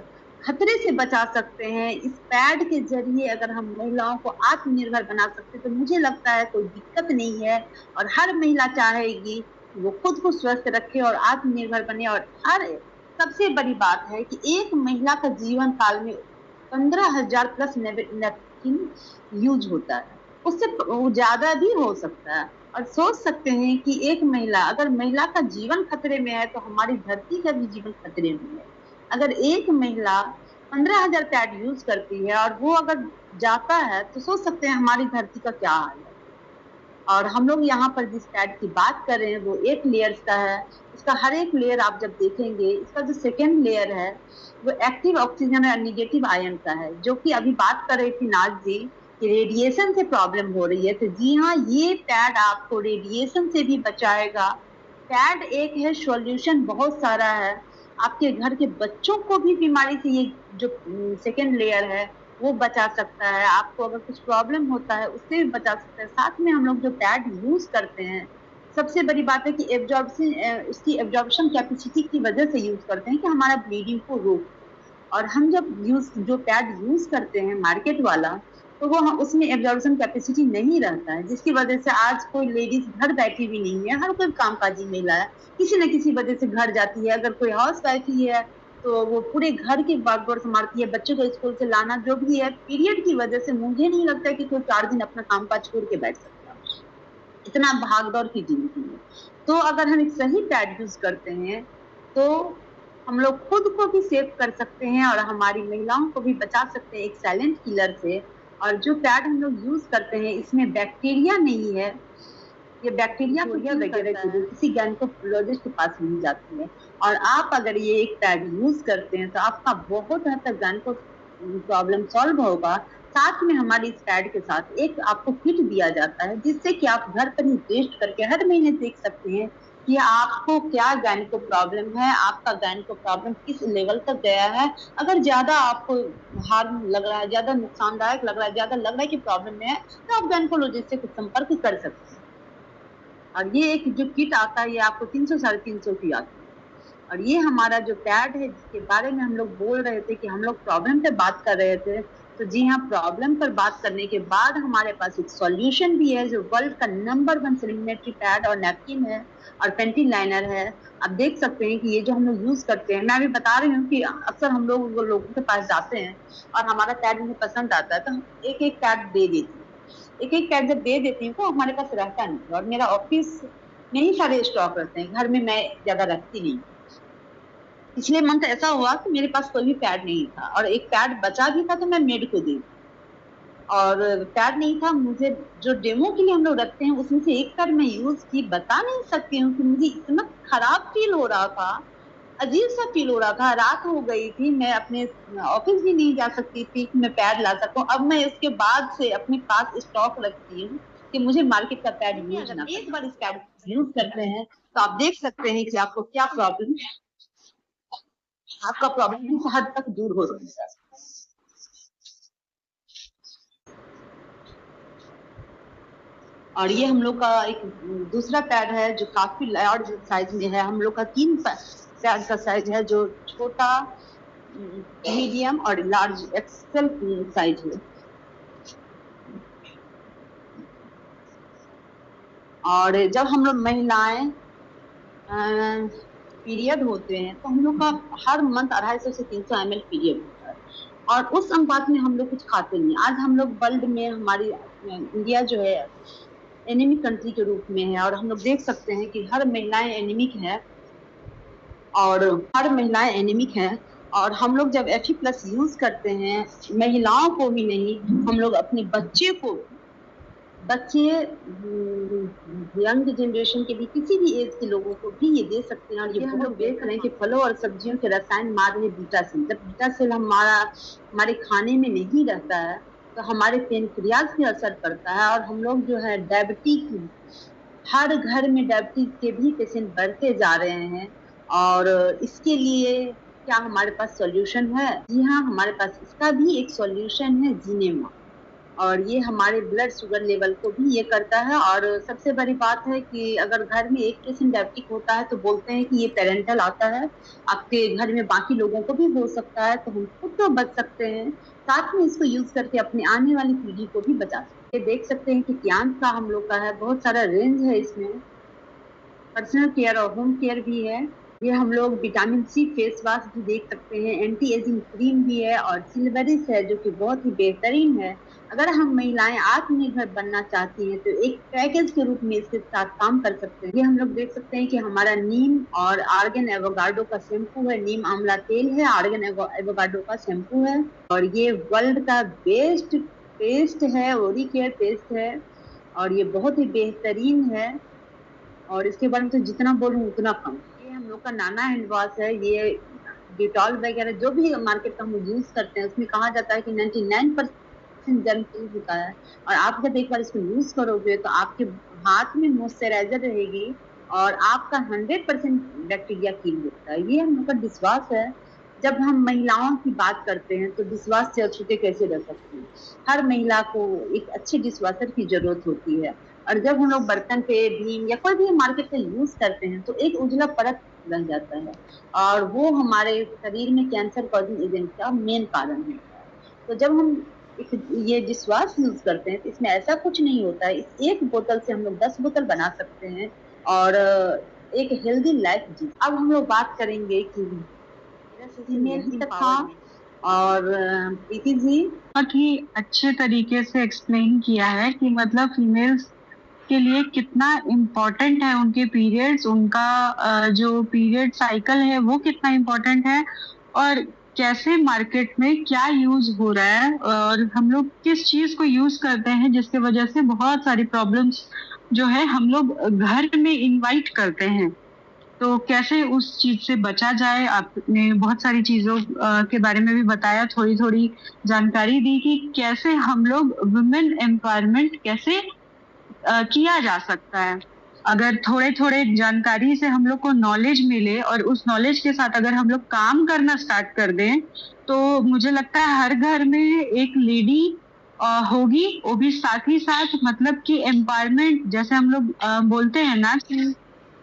खतरे से बचा सकते हैं, इस पैड के जरिए अगर हम महिलाओं को आत्मनिर्भर बना सकते हैं, तो मुझे लगता है कोई दिक्कत नहीं है। और हर महिला चाहेगी कि वो खुद को स्वस्थ रखे और आत्मनिर्भर बने। और हर सबसे बड़ी बात है कि एक महिला का जीवन काल में 15,000 प्लस नैपकिन यूज होता है, उससे ज्यादा भी हो सकता है। और सोच सकते हैं कि एक महिला, अगर महिला का जीवन खतरे में है तो हमारी धरती का भी जीवन खतरे में है। अगर एक महिला 15,000 पैड यूज करती है और वो अगर जाता है तो सोच सकते हैं हमारी धरती का क्या हाल है। और हम लोग यहाँ पर जिस पैड की बात कर रहे हैं वो 8 लेयर्स का है। इसका हर एक लेयर आप जब देखेंगे, इसका जो सेकेंड लेयर है वो एक्टिव ऑक्सीजन और नेगेटिव आयन का है, जो कि अभी बात कर रही थी नाज जी कि रेडिएशन से प्रॉब्लम हो रही है। तो जी हाँ, ये पैड आपको रेडिएशन से भी बचाएगा। पैड एक है, सॉल्यूशन बहुत सारा है। आपके घर के बच्चों को भी बीमारी से ये जो सेकेंड लेयर है वो बचा सकता है। आपको अगर कुछ प्रॉब्लम होता है उससे भी बचा सकता है। साथ में हम लोग जो पैड यूज करते हैं, सबसे बड़ी बात है कि एब्जॉर्प्शन, उसकी एब्जॉर्प्शन कैपेसिटी की वजह से यूज करते हैं कि हमारा ब्लीडिंग को रोक। और हम जब जो पैड यूज करते हैं मार्केट वाला, तो वो उसमें एब्जॉर्प्शन कैपेसिटी नहीं रहता है, जिसकी वजह से आज कोई लेडीज घर बैठी भी नहीं है, हर कोई कामकाजी महिला है, किसी न किसी वजह से घर जाती है। अगर कोई हाउस वाइफ ही है तो वो पूरे घर की बागडोर संभालती है, बच्चों को स्कूल से लाना, जो भी है। पीरियड की वजह से मुझे नहीं लगता है कि कोई 4 दिन अपना कामकाज छोड़ के बैठ सकता है, इतना भागदौड़ की जिंदगी है। तो अगर हम एक सही पैड यूज करते हैं तो हम लोग खुद को भी सेव कर सकते हैं और हमारी महिलाओं को भी बचा सकते हैं एक साइलेंट किलर से। और जो पैड हम लोग यूज करते हैं इसमें बैक्टीरिया नहीं है, ये बैक्टीरिया वगैरह की किसी गायनेकोलॉजिस्ट के पास नहीं जाती है। और आप अगर ये एक पैड यूज करते हैं तो आपका बहुत हद तक गायनेको प्रॉब्लम सॉल्व होगा। साथ में हमारी इस पैड के साथ एक आपको किट दिया जाता है, जिससे कि आप घर पर ही टेस्ट करके हर महीने देख सकते हैं कि आपको क्या गायनेको प्रॉब्लम है, आपका गायनेको प्रॉब्लम किस लेवल तक गया है। अगर ज्यादा आपको हार्म लग रहा है, ज्यादा नुकसानदायक लग रहा है, ज्यादा लग रहा है कि प्रॉब्लम में है, तो आप गायनेकोलॉजिस्ट से संपर्क कर सकते हैं। और ये एक जो किट आता है ये आपको 300-350 की आती है। और ये हमारा जो पैड है जिसके बारे में हम लोग बोल रहे थे कि हम लोग प्रॉब्लम पे बात कर रहे थे, तो जी हाँ, प्रॉब्लम पर बात करने के बाद हमारे पास एक सॉल्यूशन भी है जो वर्ल्ड का नंबर 1 सेलिब्रिटी पैड और नैपकिन है और पेंटी लाइनर है। आप देख सकते हैं कि ये जो हम लोग यूज करते हैं, मैं अभी बता रही हूँ कि अक्सर हम लोग लोगों के पास जाते हैं और हमारा पैड उन्हें पसंद आता है तो हम एक एक पैड दे देती हूँ। एक एक पैड जब दे देती हूँ तो हमारे पास रहता नहीं, और मेरा ऑफिस में ही सारे स्टॉक रहते हैं, घर में मैं ज्यादा रखती नहीं। पिछले मंथ ऐसा हुआ कि मेरे पास कोई भी पैड नहीं था और एक पैड बचा भी था तो मैं मेड को दी, और पैड नहीं था। मुझे जो डेमो के लिए हम लोग रखते हैं उसमें से एक पैड मैं यूज की, बता नहीं सकती हूँ कि मुझे इतना खराब फील हो रहा था, अजीब सा फील हो रहा था। रात हो गई थी, मैं अपने ऑफिस भी नहीं जा सकती थी कि मैं पैड ला सकूं। अब मैं इसके बाद से अपने पास स्टॉक रखती हूँ कि मुझे मार्केट का पैड यूज ना, एक बार इस पैड यूज करते हैं तो आप देख सकते हैं कि आपको क्या प्रॉब्लम है, आपका प्रॉब्लम इस हद तक दूर हो सकता है। और ये हम लोग का एक दूसरा पैड है जो काफी लार्ज साइज में है। हम लोग का 3 पैड का साइज है, जो छोटा, मीडियम और लार्ज एक्सेल साइज है। और जब हम लोग महिलाएं पीरियड होते हैं तो हम लोग का हर मंथ 250 से 300 ml पीरियड होता है, और उस अनुपात में हम लोग कुछ खाते नहीं। आज हम लोग वर्ल्ड में, हमारी इंडिया जो है एनीमिक कंट्री के रूप में है, और हम लोग देख सकते हैं कि हर महिलाएं एनीमिक है, और हम लोग जब Fe+ यूज करते हैं, महिलाओं को ही नहीं, हम लोग अपने बच्चे यंग जनरेशन के भी, किसी भी एज के लोगों को भी ये दे सकते हैं। और ये हम लोग देख रहे हैं कि फलों और सब्जियों के रसायन मार रहे बीटा सेल। जब बीटा सेल हमारे खाने में नहीं रहता है तो हमारे पेनक्रियाज पे असर पड़ता है, और हम लोग जो है डायबिटीज, हर घर में डायबिटीज के भी पेशेंट बढ़ते जा रहे हैं। और इसके लिए क्या हमारे पास सॉल्यूशन है? जी हाँ, हमारे पास इसका भी एक सॉल्यूशन है, जीनेमा। और ये हमारे ब्लड शुगर लेवल को भी ये करता है। और सबसे बड़ी बात है कि अगर घर में एक पेशेंट डायबिटिक होता है तो बोलते हैं कि ये पेरेंटल आता है, आपके घर में बाकी लोगों को भी हो सकता है, तो हम खुद तो बच सकते हैं, साथ में इसको यूज करके अपने आने वाली पीढ़ी को भी बचा सकते हैं। देख सकते हैं कि क्यांस का हम लोग का है, बहुत सारा रेंज है इसमें, पर्सनल केयर और होम केयर भी है। ये हम लोग विटामिन सी फेस वॉश भी देख सकते हैं, एंटी एजिंग क्रीम भी है, और सिल्वरिस है जो कि बहुत ही बेहतरीन है। अगर हम महिलाएं आत्मनिर्भर बनना चाहती हैं तो एक पैकेज के रूप में इसके साथ काम कर सकते हैं। ये हम लोग देख सकते हैं कि हमारा नीम और आर्गन एवोकाडो का शैम्पू है, नीम आंवला तेल है, आर्गन एवोकाडो का शैम्पू है, और ये वर्ल्ड का बेस्ट पेस्ट है, ओरिकेयर पेस्ट है, और ये बहुत ही बेहतरीन है। और इसके बारे में तो जितना बोलूं उतना कम। ये हम लोग का नाना हैंड वॉश है, ये डिटॉल वगैरह जो भी मार्केट का हम यूज करते हैं उसमें कहा जाता है कि 99% जर्म फ्री होता है, और आप जब एक बार इसको यूज करोगे तो आपके हाथ में मॉइस्चराइजर रहेगी और आपका 100% बैक्टीरिया किल होता है। ये हम लोग का डिशवॉश है। जब हम महिलाओं की बात करते हैं तो डिशवॉश से अछूते कैसे रह सकते हैं? हर महिला को एक अच्छे डिशवॉशर की जरूरत होती है, और जब हम लोग बर्तन पे भीम या कोई भी मार्केट में यूज करते हैं तो एक उजला परत बन जाता है, और वो हमारे शरीर में कैंसर कॉजिंग एजेंट का मेन कारण है। तो जब हम ये डिशवॉश यूज करते हैं तो इसमें ऐसा कुछ नहीं होता है। इस एक बोतल से हम लोग 10 बोतल बना सकते हैं और एक हेल्दी लाइफ जी। अब हम लोग बात करेंगे कि फीमेल तक था, और प्रीति जी बहुत ही अच्छे तरीके से एक्सप्लेन किया है कि मतलब फीमेल्स के लिए कितना इम्पोर्टेंट है उनके पीरियड्स, उनका जो पीरियड साइकिल है वो कितना इम्पोर्टेंट है, और कैसे मार्केट में क्या यूज हो रहा है, और हम लोग किस चीज को यूज करते हैं जिसके वजह से बहुत सारी प्रॉब्लम्स जो है हम लोग घर में इनवाइट करते हैं, तो कैसे उस चीज से बचा जाए। आपने बहुत सारी चीजों के बारे में भी बताया, थोड़ी थोड़ी जानकारी दी कि कैसे हम लोग वुमेन एम्पावरमेंट कैसे किया जा सकता है। अगर थोड़े थोड़े जानकारी से हम लोग को नॉलेज मिले और उस नॉलेज के साथ अगर हम लोग काम करना स्टार्ट कर दें तो मुझे लगता है हर घर में एक लेडी होगी, वो भी साथ ही साथ मतलब कि एम्पावरमेंट, जैसे हम लोग बोलते हैं ना कि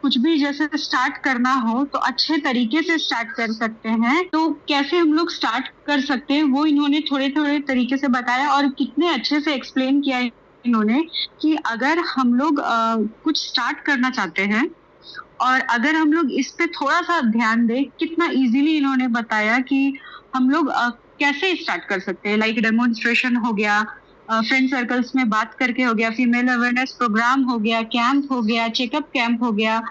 कुछ भी जैसे स्टार्ट करना हो तो अच्छे तरीके से स्टार्ट कर सकते हैं, तो कैसे हम लोग स्टार्ट कर सकते हैं वो इन्होंने थोड़े थोड़े तरीके से बताया, और कितने अच्छे से एक्सप्लेन किया इन्होंने कि अगर हम लोग कुछ स्टार्ट करना चाहते हैं और अगर हम लोग इस पे थोड़ा सा ध्यान दें, कितना इजीली इन्होंने बताया कि हम लोग कैसे स्टार्ट कर सकते हैं। लाइक डेमोन्स्ट्रेशन हो गया, फ्रेंड सर्कल्स में बात करके हो गया, फीमेल अवेयरनेस प्रोग्राम हो गया, कैंप हो गया, चेकअप कैंप हो गया,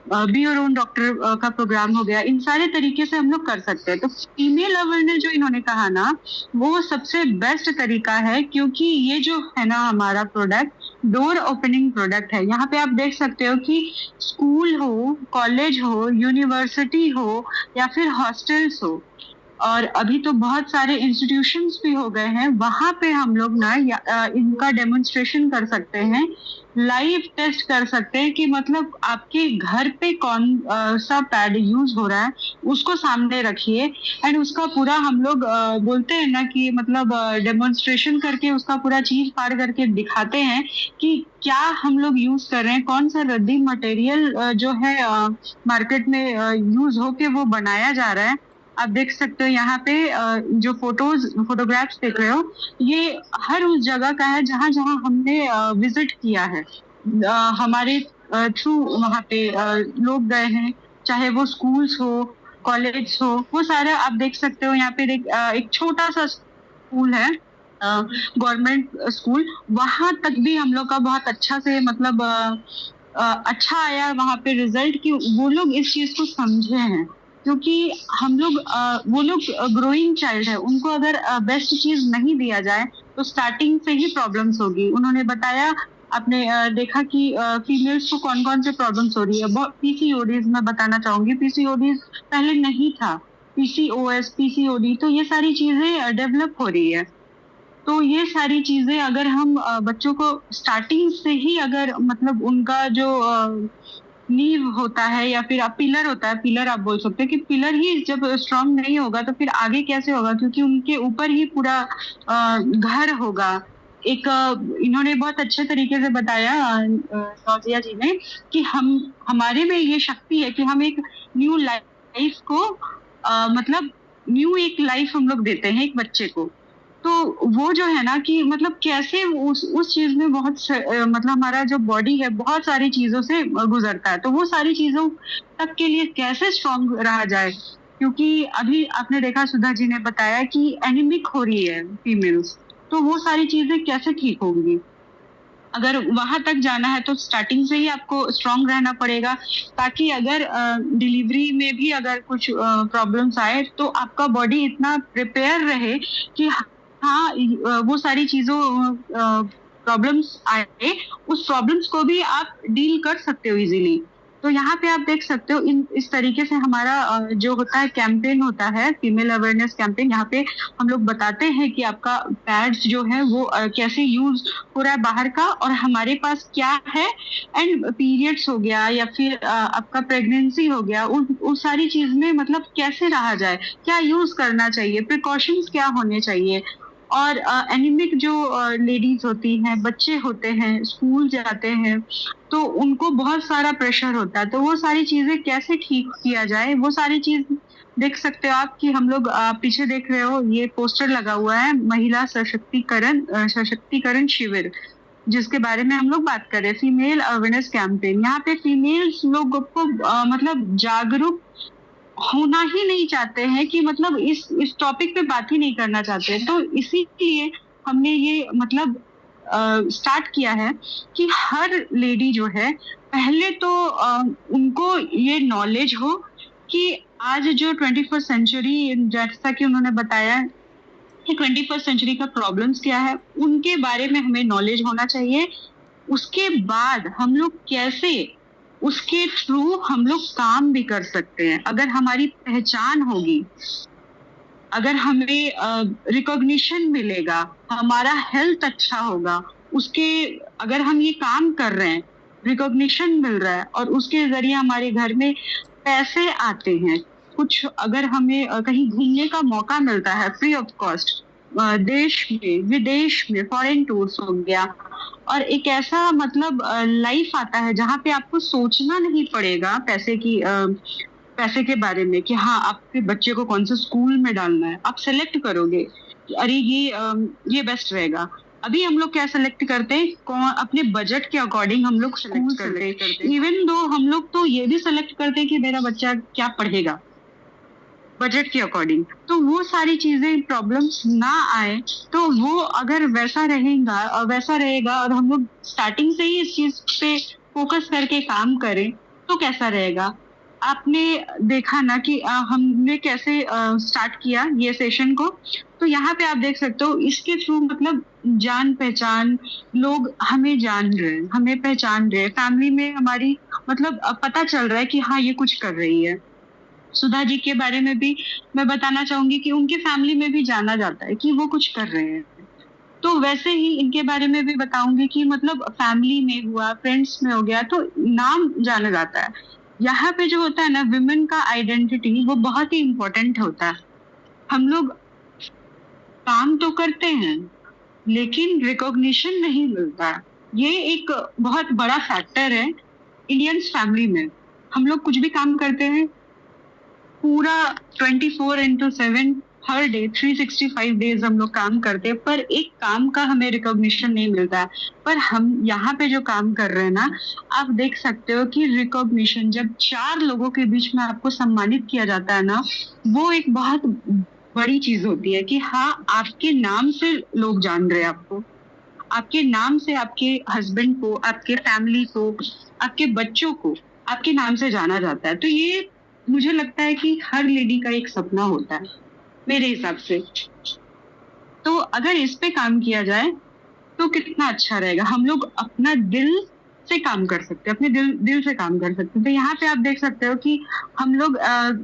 बी योर ओन डॉक्टर का प्रोग्राम हो गया, इन सारे तरीके से हम लोग कर सकते हैं। तो फीमेल अवेयरनेस जो इन्होंने कहा ना वो सबसे बेस्ट तरीका है, क्योंकि ये जो है ना हमारा प्रोडक्ट डोर ओपनिंग प्रोडक्ट है। यहाँ पे आप देख सकते हो कि स्कूल हो, कॉलेज हो, यूनिवर्सिटी हो या फिर हॉस्टल्स हो, और अभी तो बहुत सारे इंस्टीट्यूशंस भी हो गए हैं, वहां पे हम लोग ना इनका डेमोन्स्ट्रेशन कर सकते हैं, लाइव टेस्ट कर सकते हैं कि मतलब आपके घर पे कौन सा पैड यूज हो रहा है, उसको सामने रखिए एंड उसका पूरा हम लोग बोलते हैं ना कि मतलब डेमोन्स्ट्रेशन करके उसका पूरा चीज फाड़ करके दिखाते हैं कि क्या हम लोग यूज कर रहे हैं, कौन सा रद्दी मटेरियल जो है मार्केट में यूज होके वो बनाया जा रहा है। आप देख सकते हो यहाँ पे जो फोटोग्राफ्स देख रहे हो, ये हर उस जगह का है जहाँ जहाँ हमने विजिट किया है, हमारे थ्रू वहाँ पे लोग गए हैं चाहे वो स्कूल्स हो, कॉलेज हो, वो सारा आप देख सकते हो। यहाँ पे एक छोटा सा स्कूल है, गवर्नमेंट स्कूल, वहां तक भी हम लोग का बहुत अच्छा से मतलब अच्छा आया वहां पे रिजल्ट, कि वो लोग इस चीज को समझे हैं। क्योंकि हम लोग वो लोग ग्रोइंग चाइल्ड है, उनको अगर बेस्ट चीज नहीं दिया जाए तो स्टार्टिंग से ही प्रॉब्लम्स होगी। उन्होंने बताया, आपने देखा कि फीमेल्स को कौन कौन से प्रॉब्लम्स हो रही है। बहुत पीसीओडीज मैं बताना चाहूंगी, पीसीओडीज पहले नहीं था, पीसीओएस, पीसीओडी, तो ये सारी चीजें डेवलप हो रही है। तो ये सारी चीजें अगर हम बच्चों को स्टार्टिंग से ही अगर मतलब उनका जो नींव होता है या फिर पिलर होता है, पिलर आप बोल सकते हैं कि पिलर ही जब स्ट्रांग नहीं होगा तो फिर आगे कैसे होगा, क्योंकि उनके ऊपर ही पूरा घर होगा। एक इन्होंने बहुत अच्छे तरीके से बताया नौजिया जी ने, कि हमारे में ये शक्ति है कि हम एक न्यू लाइफ को मतलब न्यू एक लाइफ हम लोग देते हैं एक बच्चे को। तो वो जो है ना कि मतलब कैसे उस चीज में बहुत मतलब हमारा जो बॉडी है बहुत सारी चीजों से गुजरता है, तो वो सारी चीजों तक के लिए कैसे स्ट्रांग रहा जाए। क्योंकि अभी आपने देखा, सुधा जी ने बताया कि एनीमिक हो रही है फीमेल्स, तो वो सारी चीजें कैसे ठीक होंगी। अगर वहां तक जाना है तो स्टार्टिंग से ही आपको स्ट्रांग रहना पड़ेगा, ताकि अगर डिलीवरी में भी अगर कुछ प्रॉब्लम्स आए तो आपका बॉडी इतना प्रिपेयर रहे कि हाँ वो सारी चीजों प्रॉब्लम्स आए, उस प्रॉब्लम्स को भी आप डील कर सकते हो इजीली। तो यहाँ पे आप देख सकते हो इस तरीके से हमारा जो होता है कैंपेन होता है, फीमेल अवेयरनेस कैंपेन। यहाँ पे हम लोग बताते हैं कि आपका पैड्स जो है वो कैसे यूज हो रहा है बाहर का, और हमारे पास क्या है, एंड पीरियड्स हो गया या फिर आपका प्रेगनेंसी हो गया, उस सारी चीज में मतलब कैसे रहा जाए, क्या यूज करना चाहिए, प्रिकॉशंस क्या होने चाहिए। और एनीमिक जो लेडीज होती हैं, बच्चे होते हैं, स्कूल जाते हैं, तो उनको बहुत सारा प्रेशर होता है, तो वो सारी चीजें कैसे ठीक किया जाए, वो सारी चीज देख सकते हो आप। कि हम लोग पीछे देख रहे हो, ये पोस्टर लगा हुआ है महिला सशक्तिकरण शिविर, जिसके बारे में हम लोग बात कर रहे हैं, फीमेल अवेयरनेस कैंपेन। यहाँ पे फीमेल्स लोगों को मतलब जागरूक होना ही नहीं चाहते हैं, कि मतलब इस टॉपिक पे बात ही नहीं करना चाहते। तो इसीलिए हमने ये मतलब स्टार्ट किया है कि हर लेडी जो है पहले तो उनको ये नॉलेज हो कि आज जो 21st सेंचुरी, जैसा कि उन्होंने बताया कि 21st सेंचुरी का प्रॉब्लम्स क्या है, उनके बारे में हमें नॉलेज होना चाहिए। उसके बाद हम लोग कैसे उसके थ्रू हम लोग काम भी कर सकते हैं। अगर हमारी पहचान होगी, अगर हमें रिकॉग्निशन मिलेगा, हमारा हेल्थ अच्छा होगा, उसके अगर हम ये काम कर रहे हैं, रिकॉग्निशन मिल रहा है, और उसके जरिए हमारे घर में पैसे आते हैं, कुछ अगर हमें कहीं घूमने का मौका मिलता है फ्री ऑफ कॉस्ट, देश में विदेश में फॉरेन टूर्स हो गया, और एक ऐसा मतलब लाइफ आता है जहाँ पे आपको सोचना नहीं पड़ेगा पैसे के बारे में, कि हाँ आपके बच्चे को कौन से स्कूल में डालना है। आप सेलेक्ट करोगे कि अरे ये बेस्ट रहेगा। अभी हम लोग क्या सेलेक्ट करते हैं, अपने बजट के अकॉर्डिंग हम लोग सेलेक्ट करते हैं। इवन दो हम लोग तो ये भी सेलेक्ट करते हैं कि मेरा बच्चा क्या पढ़ेगा, बजट के अकॉर्डिंग। तो वो सारी चीजें प्रॉब्लम्स ना आए, तो वो अगर वैसा रहेगा और हम लोग स्टार्टिंग से ही इस चीज पे फोकस करके काम करें तो कैसा रहेगा। आपने देखा ना कि हमने कैसे स्टार्ट किया ये सेशन को, तो यहाँ पे आप देख सकते हो इसके थ्रू मतलब जान पहचान, लोग हमें जान रहे हैं, हमें पहचान रहे हैं, फैमिली में हमारी मतलब पता चल रहा है कि हाँ ये कुछ कर रही है। सुधा जी के बारे में भी मैं बताना चाहूंगी कि उनके फैमिली में भी जाना जाता है कि वो कुछ कर रहे हैं। तो वैसे ही इनके बारे में भी बताऊंगी कि मतलब फैमिली में हुआ, फ्रेंड्स में हो गया, तो नाम जाना जाता है। यहाँ पे जो होता है ना, विमेन का आइडेंटिटी वो बहुत ही इम्पोर्टेंट होता है। हम लोग काम तो करते हैं लेकिन रिकॉग्निशन नहीं मिलता। ये एक बहुत बड़ा फैक्टर है इंडियंस फैमिली में। हम लोग कुछ भी काम करते हैं, पूरा 24/7 हर डे 365 डेज हम लोग काम करते हैं, पर एक काम का हमें रिकॉग्निशन नहीं मिलता है। पर हम यहाँ पे जो काम कर रहे हैं ना, आप देख सकते हो कि रिकॉग्निशन जब 4 लोगों के बीच में आपको सम्मानित किया जाता है ना, वो एक बहुत बड़ी चीज होती है कि हाँ, आपके नाम से लोग जान रहे हैं आपको, आपके नाम से आपके हस्बैंड को, आपके फैमिली को, आपके बच्चों को आपके नाम से जाना जाता है। तो ये मुझे लगता है कि हर लेडी का एक सपना होता है मेरे हिसाब से। तो अगर इस पे काम किया जाए तो कितना अच्छा रहेगा। हम लोग अपना दिल से काम कर सकते हैं, अपने दिल से काम कर सकते हैं। तो यहाँ पे आप देख सकते हो कि हम लोग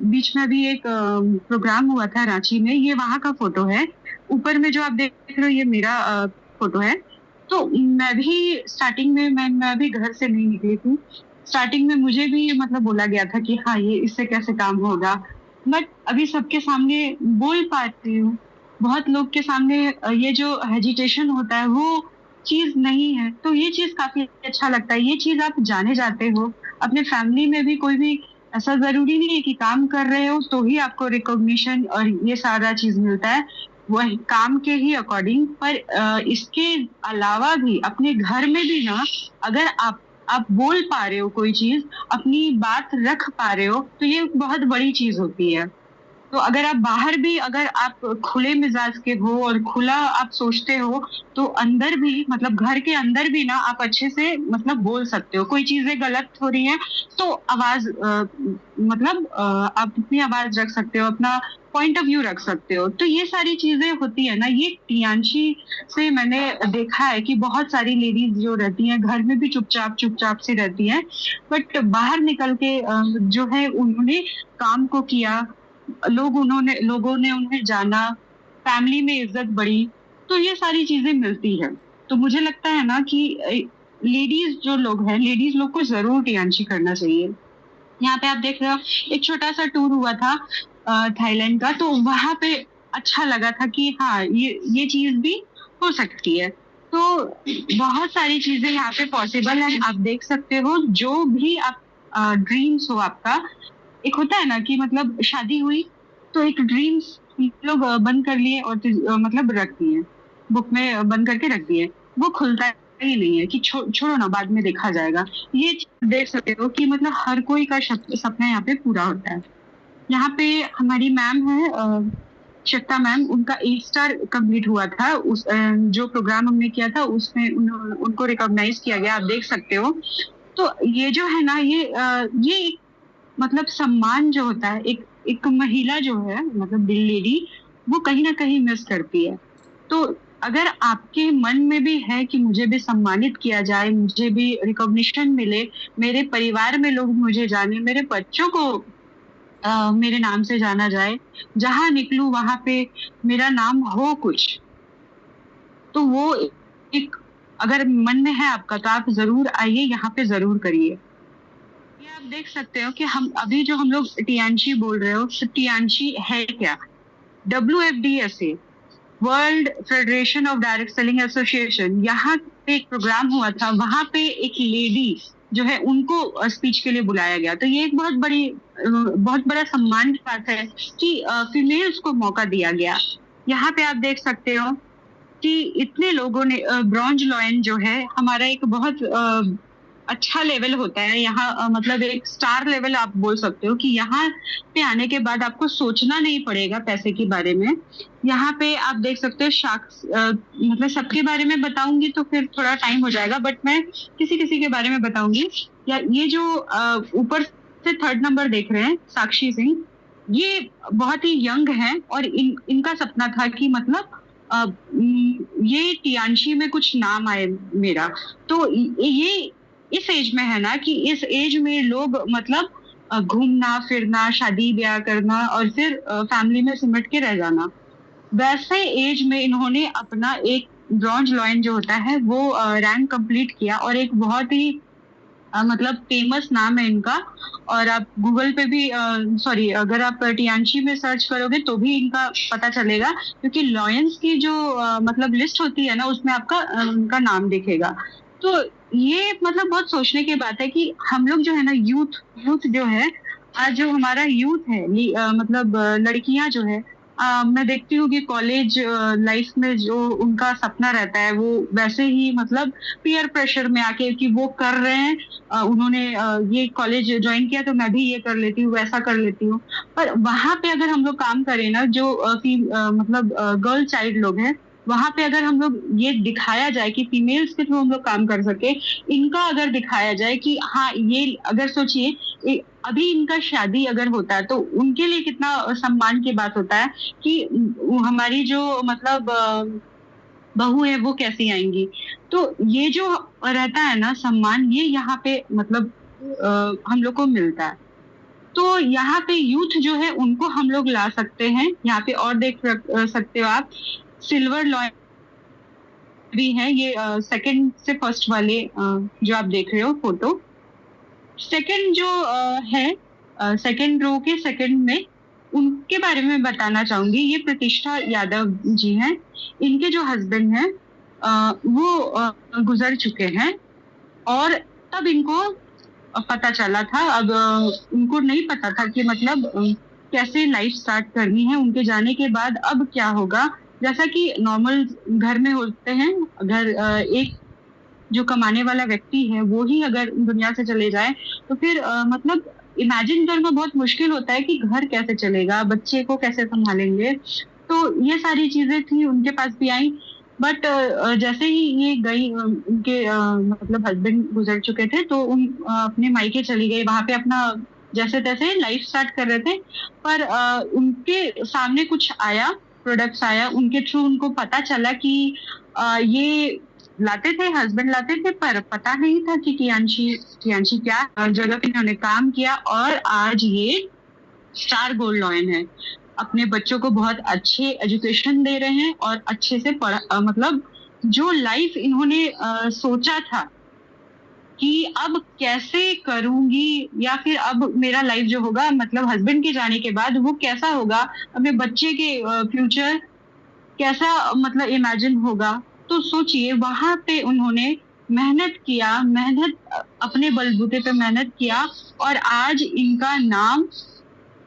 बीच में अभी एक प्रोग्राम हुआ था रांची में, ये वहाँ का फोटो है। ऊपर में जो आप देख रहे हो ये मेरा फोटो है। तो मैं भी स्टार्टिंग में मैं भी घर से नहीं निकली थी। स्टार्टिंग में मुझे भी मतलब बोला गया था कि हाँ, ये इससे कैसे काम होगा, बट अभी सबके सामने बोल पाती हूँ। बहुत लोग के सामने ये जो हेजिटेशन होता है वो चीज नहीं है। तो ये चीज काफी अच्छा लगता है। ये चीज आप जाने जाते हो अपने फैमिली में भी, कोई भी ऐसा जरूरी नहीं है कि काम कर रहे हो तो ही आपको रिकॉग्निशन और ये सारा चीज मिलता है, वही काम के ही अकॉर्डिंग। पर इसके अलावा भी अपने घर में भी ना, अगर आप बोल पा रहे हो कोई चीज, अपनी बात रख पा रहे हो, तो ये बहुत बड़ी चीज होती है। तो अगर आप बाहर भी, अगर आप खुले मिजाज के हो और खुला आप सोचते हो, तो अंदर भी मतलब घर के अंदर भी ना आप अच्छे से मतलब बोल सकते हो। कोई चीजें गलत हो रही हैं तो आवाज आप अपनी आवाज रख सकते हो, अपना पॉइंट ऑफ व्यू रख सकते हो। तो ये सारी चीजें होती है ना, ये टियांशी से मैंने देखा है कि बहुत सारी लेडीज जो रहती हैं घर में भी चुपचाप से रहती हैं, बट बाहर निकल के जो है उन्होंने काम को किया, लोगों ने उन्हें जाना, फैमिली में इज्जत बढ़ी, तो ये सारी चीजें मिलती है। तो मुझे लगता है ना कि लेडीज लोग को जरूर टियांशी करना चाहिए। यहाँ पे आप देख रहे हो एक छोटा सा टूर हुआ था थाईलैंड का, तो वहां पे अच्छा लगा था कि हाँ, ये चीज भी हो सकती है। तो बहुत सारी चीजें यहाँ पे पॉसिबल है। आप देख सकते हो जो भी आप ड्रीम्स हो आपका, एक होता है ना कि मतलब शादी हुई तो एक ड्रीम्स लोग बंद कर लिए और मतलब रख दिए, बुक में बंद करके रख दिए, वो खुलता ही नहीं है कि छोड़ो ना, बाद में देखा जाएगा। ये देख सकते हो कि मतलब हर कोई का सपना यहाँ पे पूरा होता है। यहाँ पे हमारी मैम है शक्ता मैम, उनका 8 स्टार कंप्लीट हुआ था। उस जो प्रोग्राम हमने किया था उसमें उनको रिकॉग्नाइज किया गया, आप देख सकते हो। तो ये जो है ना, ये एक मतलब सम्मान जो होता है, एक महिला जो है मतलब लेडी, वो कहीं ना कहीं मिस करती है। तो अगर आपके मन में भी है कि मुझे भी सम्मानित किया जाए, मुझे भी रिकॉग्निशन मिले, मेरे परिवार में लोग मुझे जाने, मेरे बच्चों को मेरे नाम से जाना जाए, जहां निकलूं वहां पे मेरा नाम हो कुछ, तो वो एक अगर मन में है आपका तो आप जरूर आइए, यहाँ पे जरूर करिए। ये आप देख सकते हो कि हम लोग टियांशी बोल रहे हो, तो टियांशी है क्या? WFDSA, world federation of direct selling association, यहाँ पे एक प्रोग्राम हुआ था, वहां पे एक लेडी जो है उनको स्पीच के लिए बुलाया गया। तो ये एक बहुत बड़ा सम्मान की बात है कि फीमेल्स को मौका दिया गया। यहाँ पे आप देख सकते हो कि इतने लोगों ने ब्रॉन्ज लॉयन जो है हमारा एक बहुत अच्छा लेवल होता है यहाँ, मतलब एक स्टार लेवल आप बोल सकते हो कि यहाँ पे आने के बाद आपको सोचना नहीं पड़ेगा पैसे के बारे में। यहाँ पे आप देख सकते हो मतलब सबके बारे में बताऊंगी तो फिर थोड़ा टाइम हो जाएगा, बट मैं किसी के बारे में बताऊंगी। ये जो ऊपर से 3rd नंबर देख रहे हैं, साक्षी सिंह, ये बहुत ही यंग है और इनका सपना था कि मतलब ये टियांशी में कुछ नाम आए मेरा। तो ये इस एज में है ना कि इस एज में लोग मतलब घूमना फिरना, शादी ब्याह करना और फिर फैमिली में सिमट के रह जाना, वैसे एज में इन्होंने अपना एक ब्रॉन्ज लॉयन जो होता है वो रैंक कंप्लीट किया, और एक बहुत ही मतलब फेमस नाम है इनका। और आप गूगल पे भी अगर आप टियांशी में सर्च करोगे तो भी इनका पता चलेगा, क्योंकि लॉयंस की जो मतलब लिस्ट होती है ना, उसमें आपका उनका नाम दिखेगा। तो ये मतलब बहुत सोचने की बात है कि हम लोग जो है ना, यूथ जो है, आज जो हमारा यूथ है मतलब लड़कियां जो है, मैं देखती हूँ कि कॉलेज लाइफ में जो उनका सपना रहता है वो वैसे ही मतलब पीयर प्रेशर में आके कि वो कर रहे हैं, उन्होंने ये कॉलेज ज्वाइन किया तो मैं भी ये कर लेती हूँ, वैसा कर लेती हूँ। पर वहां पे अगर हम लोग काम करें ना, जो मतलब गर्ल चाइल्ड लोग हैं, वहां पे अगर हम लोग ये दिखाया जाए कि फीमेल्स के थ्रू हम लोग काम कर सके, इनका अगर दिखाया जाए कि हाँ ये अगर सोचिए अभी इनका शादी अगर होता है तो उनके लिए कितना सम्मान की बात होता है कि हमारी जो मतलब बहू है वो कैसी आएंगी। तो ये जो रहता है ना सम्मान, ये यहाँ पे मतलब हम लोग को मिलता है। तो यहाँ पे यूथ जो है उनको हम लोग ला सकते हैं। यहाँ पे और देख सकते हो आप, सिल्वर लॉयन भी है, ये सेकंड से फर्स्ट वाले जो आप देख रहे हो फोटो, सेकंड जो है सेकंड रो के सेकंड में, उनके बारे में बताना चाहूंगी। ये प्रतिष्ठा यादव जी हैं। इनके जो हस्बैंड हैं वो गुजर चुके हैं और तब इनको पता चला था। अब उनको नहीं पता था कि मतलब कैसे लाइफ स्टार्ट करनी है उनके जाने के बाद, अब क्या होगा। जैसा कि नॉर्मल घर में होते हैं, अगर एक जो कमाने वाला व्यक्ति है वो ही अगर दुनिया से चले जाए तो फिर मतलब इमेजिन करना बहुत मुश्किल होता है कि घर कैसे चलेगा, बच्चे को कैसे संभालेंगे। तो ये सारी चीजें थी, उनके पास भी आई। बट जैसे ही ये गई, उनके मतलब हस्बैंड गुजर चुके थे तो उन अपने मायके चली गई, वहां पे अपना जैसे तैसे लाइफ स्टार्ट कर रहे थे। पर उनके सामने कुछ आया, प्रोडक्ट्स आया, उनके थ्रू उनको पता चला कि ये लाते थे, हस्बैंड लाते थे, पर पता नहीं था कि कियांशी क्या जगह पे इन्होंने काम किया और आज ये स्टार गोल्ड लॉयन है। अपने बच्चों को बहुत अच्छे एजुकेशन दे रहे हैं और अच्छे से मतलब जो लाइफ इन्होंने सोचा था कि अब कैसे करूंगी या फिर अब मेरा लाइफ जो होगा मतलब हस्बैंड के जाने के बाद वो कैसा होगा, अपने बच्चे के फ्यूचर कैसा मतलब इमेजिन होगा। तो सोचिए वहां पे उन्होंने मेहनत किया, अपने बलबूते पे मेहनत किया और आज इनका नाम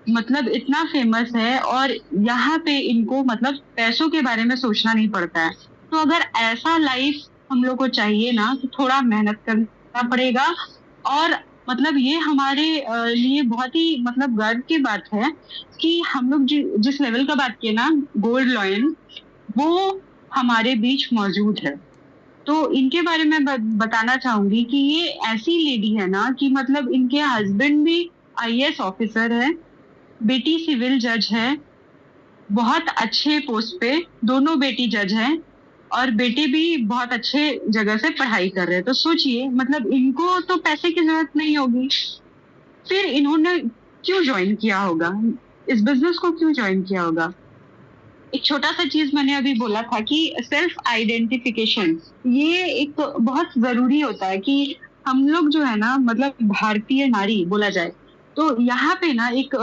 मतलब इतना फेमस है और यहाँ पे इनको मतलब पैसों के बारे में सोचना नहीं पड़ता है। तो अगर ऐसा लाइफ हम लोग को चाहिए ना तो थोड़ा मेहनत करना पड़ेगा। और मतलब ये हमारे लिए बहुत ही मतलब गर्व की बात है कि हम लोग जिस लेवल का बात किए ना, गोल्ड लॉयन, वो हमारे बीच मौजूद है। तो इनके बारे में बताना चाहूंगी कि ये ऐसी लेडी है ना कि मतलब इनके हस्बैंड भी IAS ऑफिसर है, बेटी सिविल जज है, बहुत अच्छे पोस्ट पे, दोनों बेटी जज हैं और बेटे भी बहुत अच्छे जगह से पढ़ाई कर रहे हैं। तो सोचिए मतलब इनको तो पैसे की जरूरत नहीं होगी, फिर इन्होंने क्यों ज्वाइन किया होगा, इस बिजनेस को क्यों ज्वाइन किया होगा। एक छोटा सा चीज मैंने अभी बोला था कि सेल्फ आइडेंटिफिकेशन, ये एक तो बहुत जरूरी होता है कि हम लोग जो है ना मतलब भारतीय नारी बोला जाए तो यहाँ पे ना एक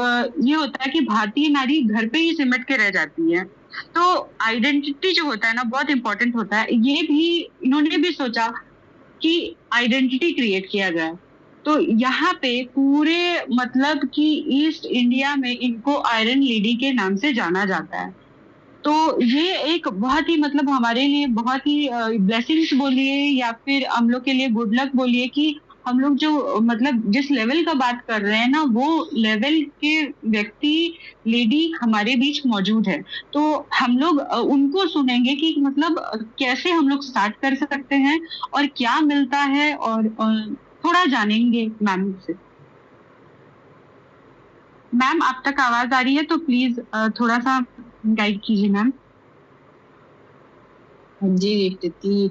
ये होता है कि भारतीय नारी घर पे ही सिमट के रह जाती है। तो आइडेंटिटी जो होता है ना बहुत इंपॉर्टेंट होता है। ये भी इन्होंने भी सोचा कि आइडेंटिटी क्रिएट किया जाए। तो यहाँ पे पूरे मतलब कि ईस्ट इंडिया में इनको आयरन लेडी के नाम से जाना जाता है। तो ये एक बहुत ही मतलब हमारे लिए बहुत ही ब्लेसिंग्स बोलिए या फिर हम लोग के लिए गुड लक बोलिए कि हम लोग जो मतलब जिस लेवल का बात कर रहे हैं ना वो लेवल के व्यक्ति लेडी हमारे बीच मौजूद है। तो हम लोग उनको सुनेंगे कि मतलब कैसे हम लोग स्टार्ट कर सकते हैं और क्या मिलता है और थोड़ा जानेंगे मैम से। मैम आप तक आवाज आ रही है तो प्लीज थोड़ा सा गाइड कीजिए मैम। जी प्रीति।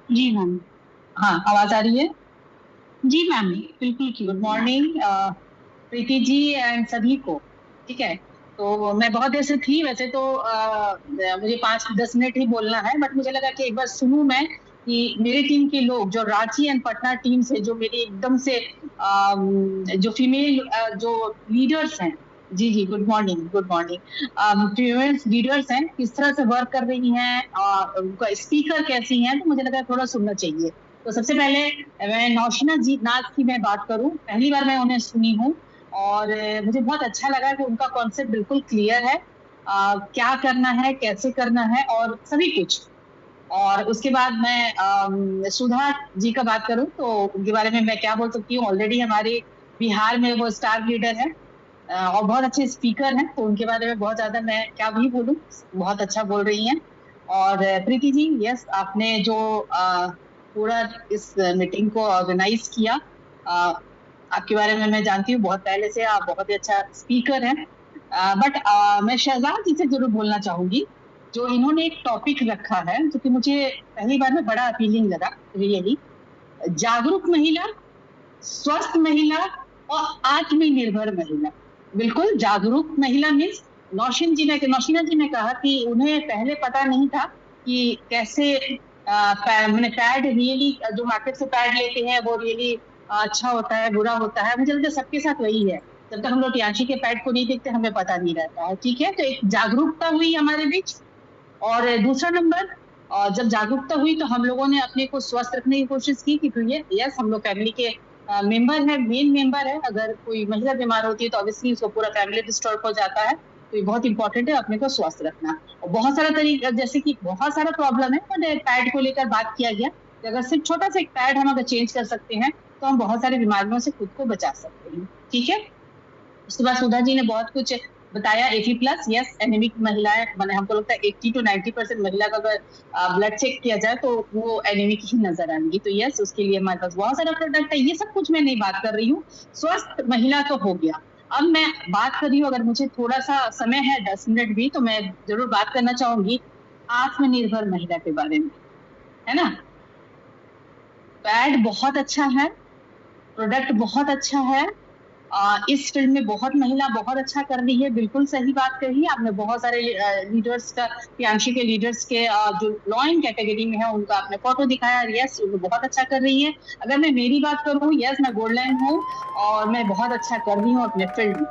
जी मैम। हाँ आवाज आ रही है? जी मैम बिल्कुल। Good morning Preeti ji and सभी को। ठीक है, तो मैं बहुत देर से थी, वैसे तो मुझे 5-10 मिनट ही बोलना है, बट मुझे लगा कि एक बार सुनूं मैं कि मेरी टीम के लोग जो रांची एंड पटना टीम से जो मेरी एकदम से जो फीमेल जो लीडर्स हैं, जी गुड मॉर्निंग फीमेल लीडर्स हैं, किस तरह से वर्क कर रही हैं और उनका स्पीकर कैसी हैं, तो मुझे लगा थोड़ा सुनना चाहिए। तो सबसे पहले मैं नौशीना जी नाथ की मैं बात करूं, पहली बार मैं उन्हें सुनी हूँ। और मुझे बहुत अच्छा लगा कि उनका कॉन्सेप्ट बिल्कुल क्लियर है, क्या करना है, कैसे करना है और सभी कुछ। और उसके बाद मैं सुधा जी का बात करूं तो उनके बारे में मैं क्या बोल सकती हूँ, ऑलरेडी हमारे बिहार में वो स्टार लीडर है और बहुत अच्छे स्पीकर हैं, तो उनके बारे में बहुत ज्यादा मैं क्या भी बोलूं, बहुत अच्छा बोल रही हैं। और प्रीति जी, यस, आपने जो पूरा इस मीटिंग को ऑर्गेनाइज किया, आपके बारे में मैं जानती हूँ बहुत पहले से, आप बहुत ही अच्छा स्पीकर हैं। बट मैं शहजाद जी से जरूर बोलना चाहूंगी, जो इन्होंने एक टॉपिक रखा है जो कि मुझे पहली बार में बड़ा अपीलिंग लगा, रियली। जागरूक महिला, स्वस्थ महिला और आत्मनिर्भर महिला। बिल्कुल जागरूक महिला मीन्स नौशीना जी ने कहा कि उन्हें पहले पता नहीं था कि कैसे मैंने पैड रियली, जो मार्केट से पैड लेते हैं वो रियली अच्छा होता है, बुरा होता है। मुझे लगता है सबके साथ वही है, जब तक हम लोग टियांशी के पैड को नहीं देखते हमें पता नहीं रहता है, ठीक है। तो एक जागरूकता हुई हमारे बीच। और दूसरा नंबर, जब जागरूकता हुई तो हम लोगों ने अपने को स्वस्थ रखने की कोशिश की कि यस, हम लोग फैमिली के मेंबर है, मेन मेंबर है। अगर कोई महिला बीमार होती है तो ऑब्वियसली उसको पूरा फैमिली डिस्टर्ब हो जाता है, तो ये बहुत इंपॉर्टेंट है अपने को स्वस्थ रखना। और बहुत सारा तरीका, जैसे कि बहुत सारा प्रॉब्लम है, मैंने पैड को लेकर बात किया गया, अगर सिर्फ छोटा सा एक पैड हम अगर चेंज कर सकते हैं तो हम बहुत सारी बीमारियों से खुद को बचा सकते हैं, ठीक है। उसके बाद सुधा जी ने बहुत कुछ बताया, 80+, यस, एनीमिक महिलाएं, मैंने हमको लगता है 80 to 90% महिला का अगर ब्लड चेक किया जाए तो वो एनीमिक ही नजर आएंगी। तो यस, उसके लिए हमारे पास बहुत सारा प्रोडक्ट है। ये सब कुछ मैं नहीं बात कर रही हूँ, स्वस्थ महिला तो हो गया। अब मैं बात कर रही हूँ, अगर मुझे थोड़ा सा समय है, 10 मिनट भी, तो मैं जरूर बात करना चाहूंगी आत्मनिर्भर महिला के बारे में, है ना। पैड बहुत अच्छा है, प्रोडक्ट बहुत अच्छा है, इस फील्ड में बहुत महिला बहुत अच्छा कर रही है, बिल्कुल सही बात कही आपने। बहुत सारे लीडर्स का, टियांशी के लीडर्स के जो लॉइन कैटेगरी में है उनका आपने फोटो दिखाया, यस, वो बहुत अच्छा कर रही है। अगर मैं मेरी बात करूँ, यस, मैं गोल्ड लाइन हूँ और मैं बहुत अच्छा कर रही हूँ अपने फील्ड में।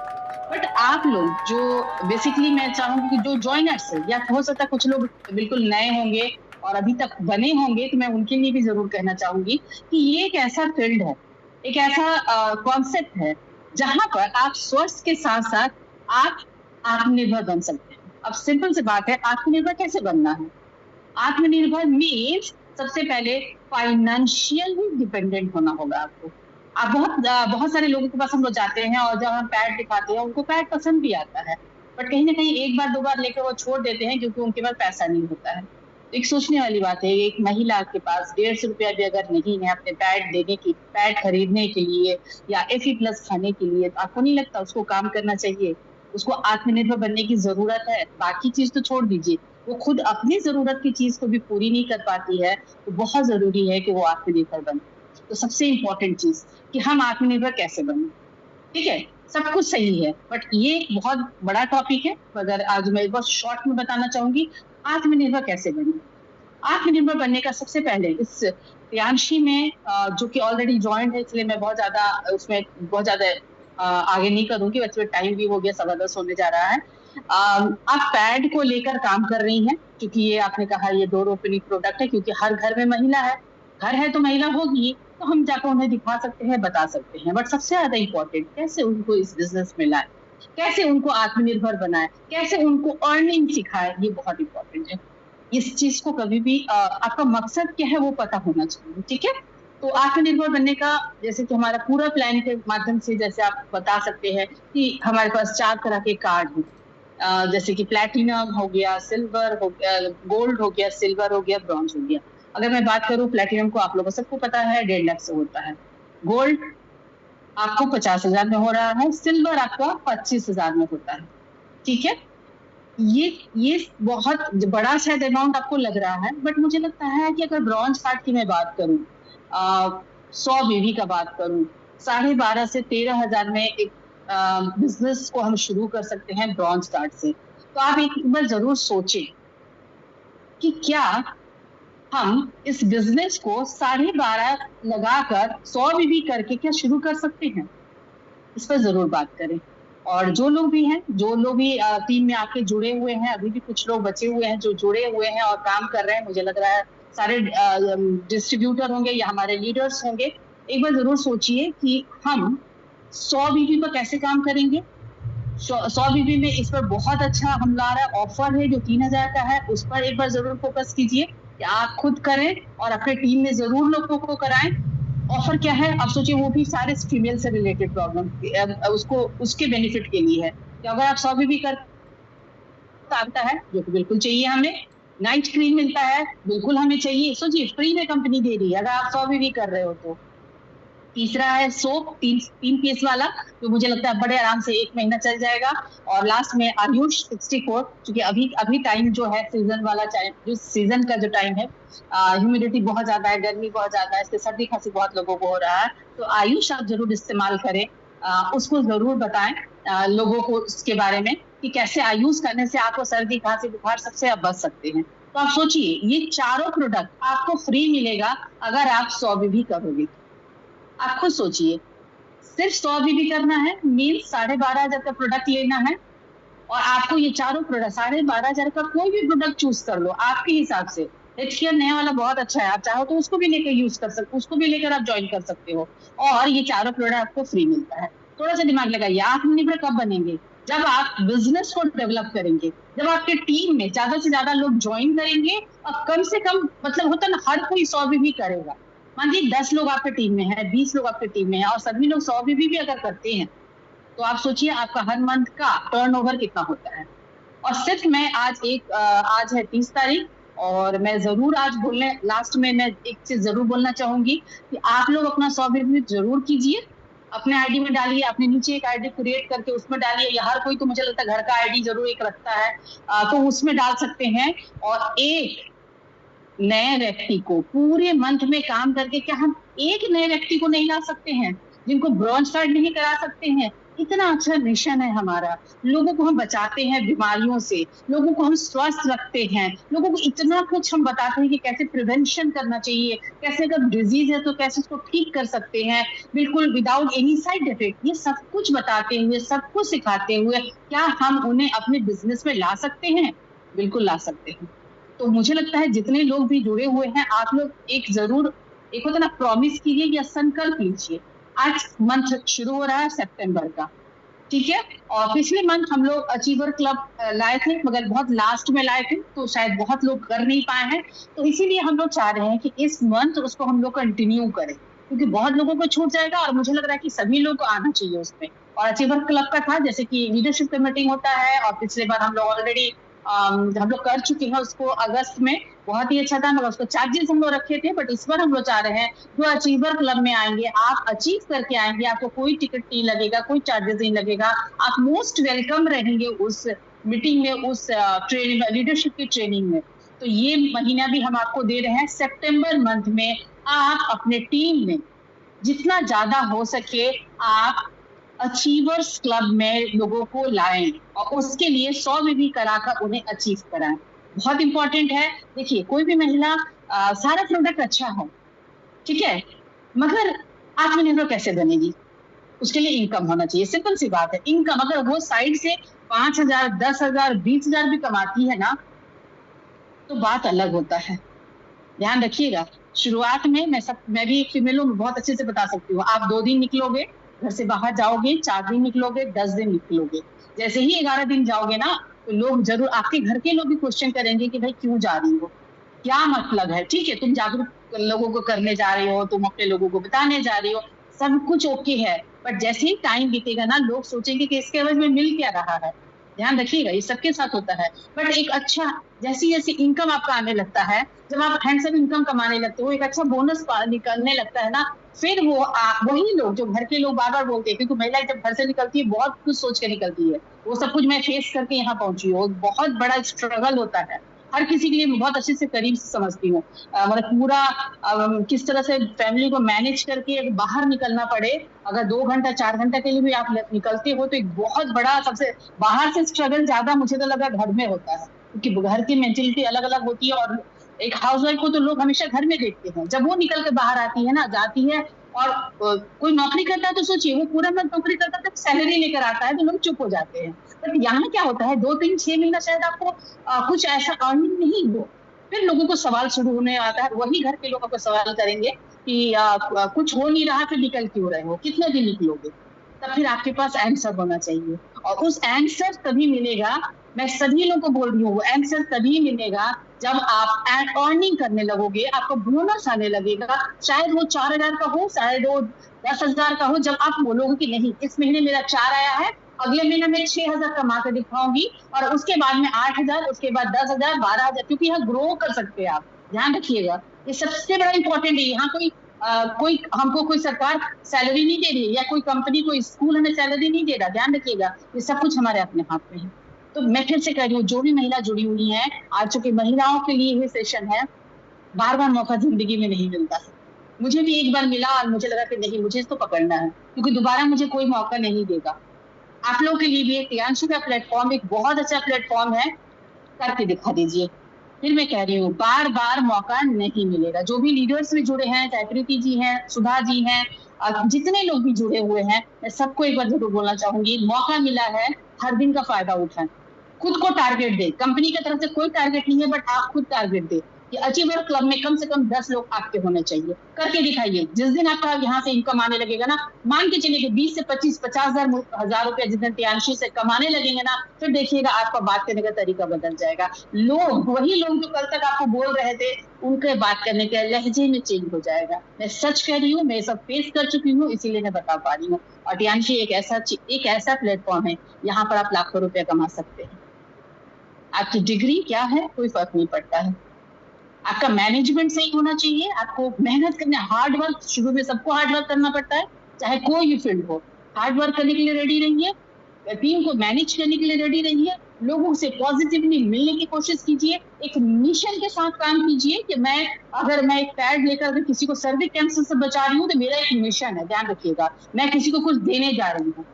बट आप लोग जो बेसिकली, मैं चाहूंगी कि जो ज्वाइनर्स है, या हो सकता है कुछ लोग बिल्कुल नए होंगे और अभी तक बने होंगे, तो मैं उनके लिए भी जरूर कहना चाहूंगी कि ये एक ऐसा फील्ड है, एक ऐसा कॉन्सेप्ट है जहां पर आप स्वस्थ के साथ साथ आप आत्मनिर्भर बन सकते हैं। अब सिंपल सी बात है, आत्मनिर्भर कैसे बनना है? आत्मनिर्भर मीन्स सबसे पहले फाइनेंशियली डिपेंडेंट होना होगा आपको। आप बहुत सारे लोगों के पास हम लोग जाते हैं और जब हम पैड दिखाते हैं उनको पैड पसंद भी आता है, बट कहीं ना कहीं एक बार दो बार लेकर वो छोड़ देते हैं क्योंकि उनके पास पैसा नहीं होता है। तो एक सोचने वाली बात है, एक महिला के पास 150 रुपया भी अगर नहीं है अपने पैड लेने की, पैड खरीदने के लिए या FE+ खाने के लिए, तो आपको नहीं लगता उसको काम करना चाहिए? उसको आत्मनिर्भर बनने की जरूरत है। बाकी चीज तो छोड़ दीजिए, वो खुद अपनी जरूरत की चीज को भी पूरी नहीं कर पाती है, तो बहुत जरूरी है कि वो आत्मनिर्भर बने। तो सबसे इम्पोर्टेंट चीज कि हम आत्मनिर्भर कैसे बने, ठीक है। सब कुछ सही है, बट ये एक बहुत बड़ा टॉपिक है। अगर आज मैं बहुत शॉर्ट में बताना चाहूंगी, आत्मनिर्भर कैसे बने। आत्मनिर्भर बनने का सबसे पहले इस प्रियांशी में जो कि ऑलरेडी ज्वाइंट है, इसलिए मैं बहुत ज्यादा उसमें बहुत ज्यादा आगे नहीं करूंगी, वैसे टाइम भी हो गया, 10:15 होने जा रहा है। आप पैड को लेकर काम कर रही हैं, क्योंकि ये आपने कहा ये डोर ओपनिंग प्रोडक्ट है, क्योंकि हर घर में महिला है, घर है तो महिला होगी, तो हम जाकर उन्हें दिखा सकते हैं, बता सकते हैं। बट सबसे ज्यादा इम्पोर्टेंट, कैसे उनको इस बिजनेस में लाए, कैसे उनको आत्मनिर्भर बनाए, कैसे उनको अर्निंग सिखाए, ये बहुत इंपॉर्टेंट है। इस चीज को कभी भी आपका मकसद क्या है वो पता होना चाहिए, ठीक है। तो आत्मनिर्भर बनने का, जैसे कि हमारा पूरा प्लान के माध्यम से, जैसे आप बता सकते हैं कि हमारे पास 4 तरह के कार्ड हैं, जैसे कि प्लैटिनम हो गया, सिल्वर हो गया, गोल्ड हो गया, सिल्वर हो गया, ब्रॉन्ज हो गया। अगर मैं बात करूं प्लैटिनम को, आप लोगों को सबको पता है 1.5 लाख से होता है, गोल्ड आपको 50,000 में हो रहा है, सिल्वर आपका 25,000 में होता है, ठीक है। ये बहुत बड़ा शायद अमाउंट आपको लग रहा है, बट मुझे लगता है कि अगर ब्रॉन्ज कार्ड की मैं बात करूं, 100 BV का बात करूं, 12,500 से 13,000 में एक बिजनेस को हम शुरू कर सकते हैं ब्रॉन्ज कार्ड से। तो आप एक बार जरूर सोचें कि क्या हम इस बिजनेस को 12.5 लगाकर 100 BV करके क्या शुरू कर सकते हैं? इस पर जरूर बात करें। और जो लोग भी हैं, जो लोग भी टीम में आके जुड़े हुए हैं, अभी भी कुछ लोग बचे हुए हैं जो जुड़े हुए हैं और काम कर रहे हैं, मुझे लग रहा है सारे डिस्ट्रीब्यूटर होंगे या हमारे लीडर्स होंगे। एक बार जरूर सोचिए कि हम 100 बीबी पर कैसे काम करेंगे? 100 बीबी में इस पर बहुत अच्छा हमारा ऑफर है जो 3000 का है, उस पर एक बार जरूर फोकस कीजिए कि आप खुद करें और अपने टीम में जरूर लोगों को कराएं। ऑफर क्या है? आप सोचिए, वो भी सारे फीमेल से रिलेटेड प्रॉब्लम उसको उसके बेनिफिट के लिए है कि अगर आप 100 बीबी कर आता है जो कि बिल्कुल चाहिए हमें, नाइट क्रीम मिलता है बिल्कुल हमें चाहिए, सोचिए फ्री में कंपनी दे रही है अगर आप 100 बीबी कर रहे हो तो। तीसरा है सोप, तीन पीस वाला, जो मुझे लगता है बड़े आराम से 1 महीना चल जाएगा। और लास्ट में आयुष 64, क्योंकि अभी टाइम जो है सीजन वाला टाइम, जो सीजन का जो टाइम है, ह्यूमिडिटी बहुत ज्यादा है, गर्मी बहुत ज्यादा है, इससे सर्दी खांसी बहुत लोगों को हो रहा है, तो आयुष आप जरूर इस्तेमाल करें। उसको जरूर बताएं लोगों को उसके बारे में कि कैसे आयुष करने से आपको सर्दी खांसी बुखार सबसे आप बच सकते हैं। तो आप सोचिए, ये चारों प्रोडक्ट आपको फ्री मिलेगा अगर आप 100 बीबी करोगे। आप खुद सोचिए, सिर्फ 100 बीबी करना है, मीन्स 12,500 का प्रोडक्ट लेना है और आपको ये चारों प्रोडक्ट 12,500 का कोई भी प्रोडक्ट चूज कर लो आपके हिसाब से। HCL नया वाला बहुत अच्छा है, आप चाहो तो उसको भी लेकर यूज कर सकते, उसको भी लेकर आप ज्वाइन कर सकते हो और ये चारों प्रोडक्ट आपको फ्री मिलता है। थोड़ा सा दिमाग लगाइए, आत्मनिर्भर कब बनेंगे? जब आप बिजनेस को डेवलप करेंगे, जब आपके टीम में ज्यादा से ज्यादा लोग ज्वाइन करेंगे और कम से कम, मतलब होता ना, हर कोई 100 बीबी करेगा। मान लीजिए 10 लोग आपके टीम में है, 20 लोग आपके टीम में है और सभी लोग 100 बीबी भी अगर करते हैं तो आप सोचिए आपका हर मंथ का टर्नओवर कितना होता है। और सिर्फ मैं आज है 30 तारीख और मैं जरूर आज लास्ट में मैं एक चीज जरूर बोलना चाहूंगी कि आप लोग अपना 100 बीबी जरूर कीजिए, अपने आईडी में डालिए, अपने नीचे एक आईडी क्रिएट करके उसमें डालिए, या हर कोई तो मुझे लगता है घर का आईडी जरूर एक रखता है, तो उसमें डाल सकते हैं। और एक नए व्यक्ति को पूरे मंथ में काम करके, क्या हम एक नए व्यक्ति को नहीं ला सकते हैं जिनको ब्रॉन्ज कार्ड नहीं करा सकते हैं? इतना अच्छा मिशन है हमारा, लोगों को हम बचाते हैं बीमारियों से, लोगों को हम स्वस्थ रखते हैं, लोगों को इतना कुछ हम बताते हैं कि कैसे प्रिवेंशन करना चाहिए, कैसे अगर डिजीज है तो कैसे उसको ठीक कर सकते हैं बिल्कुल विदाउट एनी साइड इफेक्ट। ये सब कुछ बताते हुए, सब कुछ सिखाते हुए, क्या हम उन्हें अपने बिजनेस में ला सकते हैं? बिल्कुल ला सकते हैं। तो मुझे लगता है जितने लोग भी जुड़े हुए हैं, आप लोग एक होता ना, प्रॉमिस कीजिए या संकल्प लीजिए। आज मंथ शुरू हो रहा है सितंबर का, ठीक है, और पिछले मंथ हम लोग अचीवर क्लब लाए थे, मगर बहुत लास्ट में लाए थे तो शायद बहुत लोग कर नहीं पाए हैं, तो इसीलिए हम लोग चाह रहे हैं कि इस मंथ उसको हम लोग कंटिन्यू करें, क्योंकि बहुत लोगों को छूट जाएगा और मुझे लग रहा है कि सभी लोग को आना चाहिए उसमें। और अचीवर क्लब का था जैसे कि लीडरशिप का मीटिंग होता है, और पिछले बार हम लोग ऑलरेडी हम लोग कर चुके हैं उसको अगस्त में, बहुत ही अच्छा था, मगर उसको चार्जेस हम लोग रखे थे। बट इस बार हम लोग चाह रहे हैं जो अचीवर क्लब में आएंगे, आप अचीव करके आएंगे, आपको कोई टिकट नहीं लगेगा, कोई चार्जेस नहीं लगेगा, आप मोस्ट वेलकम रहेंगे उस मीटिंग में, उस ट्रेनिंग, लीडरशिप की ट्रेनिंग में। तो ये महीना भी हम आपको दे रहे हैं सितंबर मंथ में। आप अपने टीम में जितना ज्यादा हो सके आप अचीवर्स क्लब में लोगों को लाएं और उसके लिए 100 बीबी कराकर उन्हें अचीव कराएं। बहुत इंपॉर्टेंट है। देखिए, कोई भी महिला सारा प्रोडक्ट अच्छा है, ठीक है, मगर आत्मनिर्भर कैसे बनेगी? उसके लिए इनकम होना चाहिए, सिंपल सी बात है। इनकम अगर वो साइड से 5,000, 10,000, 20,000 भी कमाती है ना, तो बात अलग होता है। ध्यान रखिएगा, शुरुआत में मैं भी एक फीमेल हूँ, बहुत अच्छे से बता सकती हूँ। आप 2 दिन निकलोगे घर से बाहर, जाओगे 4 दिन निकलोगे, 10 दिन निकलोगे, जैसे ही 11 दिन जाओगे ना, तो लोग जरूर, आपके घर के लोग भी क्वेश्चन करेंगे कि भाई क्यों जा रही हो, क्या मतलब है? ठीक है, तुम जागरूक लोगों को करने जा रही हो, तुम अपने लोगों को बताने जा रही हो, सब कुछ ओके है, बट जैसे ही टाइम बीतेगा ना, लोग सोचेंगे कि इसके एवज में मिल क्या रहा है। ध्यान रखिएगा, ये सबके साथ होता है। बट एक अच्छा, जैसी जैसी इनकम आपका आने लगता है, जब आप हैंडसम इनकम कमाने लगते हो, एक अच्छा बोनस निकलने लगता है ना, फिर वही लोग, जो घर के लोग बार बार बोलते हैं, क्योंकि महिला जब घर से निकलती है बहुत कुछ सोच के निकलती है, वो सब कुछ मैं फेस करके यहाँ पहुंची हूँ, बहुत बड़ा स्ट्रगल होता है हर किसी के लिए, बहुत अच्छे से करीब से समझती हूँ। मतलब पूरा किस तरह से फैमिली को मैनेज करके बाहर निकलना पड़े, अगर 2 घंटा 4 घंटा के लिए भी आप निकलते हो, तो एक बहुत बड़ा, सबसे बाहर से स्ट्रगल ज्यादा मुझे तो लगा घर में होता है, क्योंकि घर की मेंटेलिटी अलग अलग होती है। और एक हाउसवाइफ को तो लोग हमेशा घर में देखते हैं, जब वो निकल के बाहर आती है ना, जाती है, और कोई नौकरी करता है तो सोचिए वो पूरा मंथ नौकरी करता है, तब सैलरी लेकर आता है तो लोग चुप हो जाते हैं। बट यहाँ क्या होता है, 2, 3, 6 महीना शायद आपको कुछ ऐसा अर्निंग नहीं हो, फिर लोगों को सवाल शुरू होने आता है, वही घर के लोगों को सवाल करेंगे कि कुछ हो नहीं रहा, फिर निकल क्यों रहे हो, कितने दिन निकलोगे? तब फिर आपके पास आंसर होना चाहिए, और उस आंसर तभी मिलेगा, मैं सभी लोगों को बोल रही हूँ, वो आंसर तभी मिलेगा जब आप अर्निंग करने लगोगे, आपको बोनस आने लगेगा, शायद वो 4,000 का हो, शायद वो 10,000 का हो। जब आप बोलोगे कि नहीं इस महीने मेरा 4 आया है, अगले महीने में 6,000 कमा कर दिखाऊंगी, और उसके बाद में 8,000, उसके बाद 10,000, 12,000, क्योंकि यहाँ ग्रो कर सकते हैं आप, ध्यान रखिएगा। ये सबसे बड़ा इंपॉर्टेंट है। यहाँ कोई हमको कोई सरकार सैलरी नहीं दे रही है, या कोई कंपनी कोई स्कूल हमें सैलरी नहीं दे रहा, ध्यान रखिएगा, ये सब कुछ हमारे अपने हाथ में है। तो मैं फिर से कह रही हूँ, जो भी महिला जुड़ी हुई है, आज चूंकि महिलाओं के लिए ये सेशन है, बार बार मौका जिंदगी में नहीं मिलता। मुझे भी एक बार मिला और मुझे लगा कि नहीं, मुझे इसको पकड़ना है, क्योंकि दोबारा मुझे कोई मौका नहीं देगा। आप लोगों के लिए भी प्रियांशु का प्लेटफॉर्म एक बहुत अच्छा प्लेटफॉर्म है, करके दिखा दीजिए। फिर मैं कह रही हूँ, बार बार मौका नहीं मिलेगा। जो भी लीडर्स में जुड़े हैं, चाहे प्रीति जी हैं, सुधा जी हैं, जितने लोग भी जुड़े हुए हैं, मैं सबको एक बार जरूर बोलना चाहूंगी, मौका मिला है, हर दिन का फायदा उठाएं, खुद को टारगेट दे। कंपनी की तरफ से कोई टारगेट नहीं है, बट आप खुद टारगेट दे कि अचीवर क्लब में कम से कम 10 लोग आपके होने चाहिए, करके दिखाइए। जिस दिन आपका यहाँ से इनकम आने लगेगा ना, मान के चलिए कि 20 से 25, 50,000 रुपया जिस दिन प्रियांशु से कमाने लगेंगे ना, फिर देखिएगा आपका बात करने का तरीका बदल जाएगा। वही लोग जो कल तक आपको बोल रहे थे, उनके बात करने के लहजे में चेंज हो जाएगा। मैं सच कह रही हूँ, मैं सब फेस कर चुकी हूँ, इसीलिए मैं बता पा रही हूँ। और प्रियांशु एक ऐसा प्लेटफॉर्म है, यहाँ पर आप लाखों रुपया कमा सकते हैं। आपकी डिग्री क्या है कोई फर्क नहीं पड़ता है, आपका मैनेजमेंट सही होना चाहिए, आपको मेहनत करना, हार्ड वर्क, शुरू में सबको हार्ड वर्क करना पड़ता है, चाहे कोई भी फील्ड हो। हार्ड वर्क करने के लिए रेडी रहिए, टीम को मैनेज करने के लिए रेडी रहिए, लोगों से पॉजिटिवली मिलने की कोशिश कीजिए, एक मिशन के साथ काम कीजिए कि अगर मैं एक पैड लेकर अगर किसी को सर्विक्स कैंसर से बचा रही हूँ, तो मेरा एक मिशन है, ध्यान रखिएगा, मैं किसी को कुछ देने जा रही हूँ।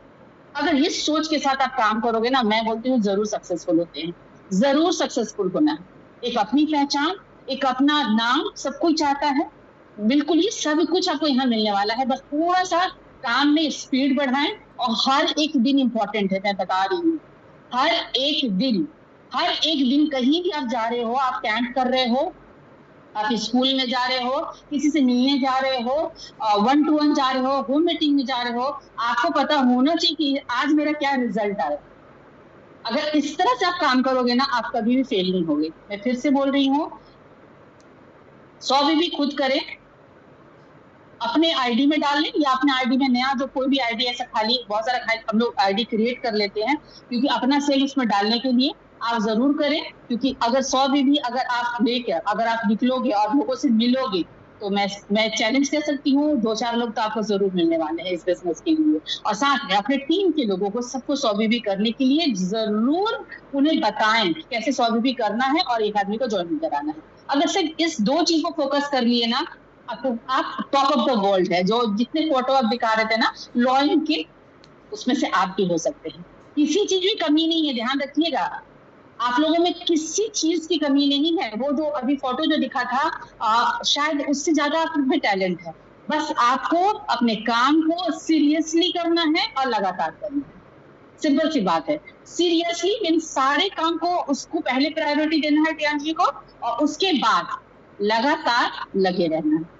अगर इस सोच के साथ आप काम करोगे ना, मैं बोलती हूँ जरूर सक्सेसफुल होते हैं, जरूर सक्सेसफुल होना है। एक अपनी पहचान, एक अपना नाम सब कोई चाहता है, बिल्कुल ही सब कुछ आपको यहाँ मिलने वाला है। बस थोड़ा सा काम में स्पीड बढ़ाएं, और हर एक दिन इंपॉर्टेंट है, मैं बता रही हूँ, हर एक दिन कहीं भी आप जा रहे हो, आप कैंप कर रहे हो, आप स्कूल में जा रहे हो, किसी से मिलने जा रहे हो, 1 to 1 जा रहे हो, होम मीटिंग में जा रहे हो, आपको पता होना चाहिए कि आज मेरा क्या रिजल्ट आया। अगर इस तरह से आप काम करोगे ना, आप कभी भी फेल नहीं होगे। मैं फिर से बोल रही हूँ, 100 भी खुद करें, अपने आईडी में डाल लें, या अपने आईडी में नया जो कोई भी आईडी ऐसा खाली, बहुत सारा हम लोग आईडी क्रिएट कर लेते हैं, क्योंकि अपना सेल उसमें डालने के लिए आप जरूर करें। क्योंकि अगर 100 भी अगर आप लेकर अगर आप निकलोगे और लोगों से मिलोगे, तो मैं चैलेंज कर सकती हूँ, 2-4 लोग तो आपको जरूर मिलने वाले हैं इस बिजनेस के लिए। और साथ में अपने टीम के लोगों को सबको 100 भी करने के लिए जरूर उन्हें बताएं कैसे 100 भी करना है और एक आदमी को ज्वाइन कराना है। अगर सिर्फ इस 2 चीज को फोकस कर लिए ना, आप टॉप ऑफ द वर्ल्ड है। जो जितने फोटो आप दिखा रहे थे ना लॉइन के, उसमें से आप भी हो सकते हैं। किसी चीज की कमी नहीं है, ध्यान रखिएगा, आप लोगों में किसी चीज की कमी नहीं है। वो जो अभी फोटो जो दिखा था, शायद उससे ज्यादा आप में टैलेंट है। बस आपको अपने काम को सीरियसली करना है और लगातार करना है, सिंपल सी बात है। सीरियसली इन सारे काम को उसको पहले प्रायोरिटी देना है प्रियांशु जी को, और उसके बाद लगातार लगे रहना है।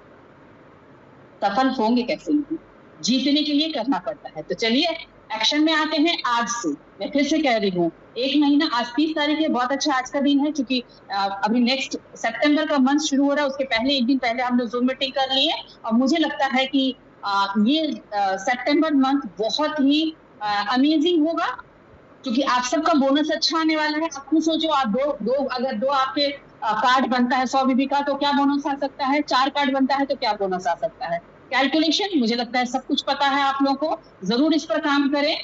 सफल होंगे कैसे नहीं, जीतने के लिए करना पड़ता है। तो चलिए एक्शन में आते हैं। आज से मैं फिर से कह रही हूँ, 1 महीना, आज 30 तारीख है, बहुत अच्छा आज का दिन है, क्योंकि अभी नेक्स्ट सितंबर का मंथ शुरू हो रहा है, उसके पहले एक दिन पहले हम लोग जूम मीटिंग कर लिए। और मुझे लगता है कि ये सितंबर मंथ बहुत ही अमेजिंग होगा, क्योंकि आप सबका बोनस अच्छा आने वाला है। आप खुद सोचो, आप अगर दो आपके कार्ड बनता है 100 बीबी का, तो क्या बोनस आ सकता है, 4 कार्ड बनता है तो क्या बोनस आ सकता है। कैलकुलेशन मुझे लगता है सब कुछ पता है आप लोगों को, जरूर इस पर काम करें।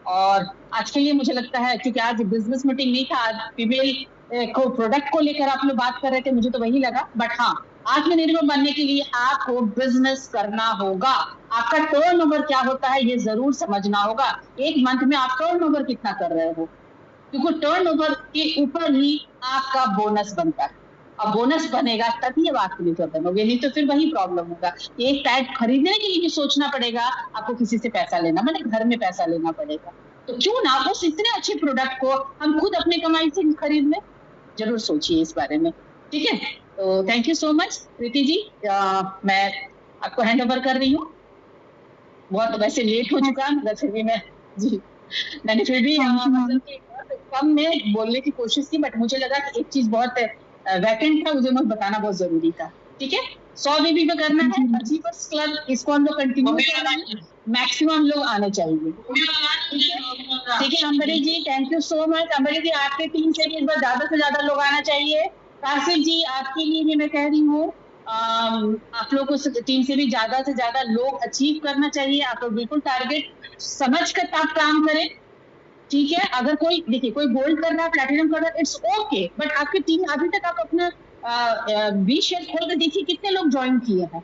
और आज के लिए मुझे लगता है, क्योंकि आज बिजनेस मीटिंग नहीं था, आज फीमेल को प्रोडक्ट को लेकर आप लोग बात कर रहे थे, मुझे तो वही लगा। बट हाँ, आत्मनिर्भर बनने के लिए आपको बिजनेस करना होगा। आपका टर्नओवर क्या होता है ये जरूर समझना होगा। एक मंथ में आप टर्नओवर कितना कर रहे हो, क्योंकि टर्नओवर के ऊपर ही आपका बोनस बनता है। और बोनस बनेगा तभी अब आत्मनिर्भर बनोगे, नहीं तो फिर वही प्रॉब्लम होगा। एक पैड खरीदने के लिए भी सोचना पड़ेगा, आपको किसी से पैसा लेना, मतलब घर में पैसा लेना पड़ेगा। तो क्यों ना उस इतने अच्छे प्रोडक्ट को हम खुद अपने कमाई से खरीद लें। जरूर सोचिए इस बारे में, ठीक है। तो thank you so much Preeti ji, मैं आपको हैंड ओवर कर रही हूँ। बहुत वैसे लेट हो चुका मगर फिर भी मैंने फिर भी मतलब कि कम में बोलने की कोशिश की, बट मुझे लगा कि एक चीज बहुत वैकेंट था, मुझे बताना बहुत जरूरी था। ठीक है, 100 बीबी पे करना है अचीवर्स क्लब, इसको हम लोग कंटिन्यू करना है, मैक्सिमम लोग आने चाहिए। ठीक है अंबरी जी, थैंक यू सो मच। अंबरी जी आपके टीम से भी इस बार ज्यादा से ज्यादा लोग आना चाहिए। कासिफ जी आपके लिए भी मैं कह रही हूँ, आप लोग को टीम से भी ज्यादा से ज्यादा लोग अचीव करना चाहिए। आप लोग बिल्कुल टारगेट समझ कर आप काम करें। ठीक है, अगर कोई देखिए कोई गोल्ड कर रहा है, प्लैटिनम कर रहा है, इट्स ओके, बट आपकी टीम अभी तक आप अपना बी शेयर खोल कर देखिए कितने लोग ज्वाइन किए हैं।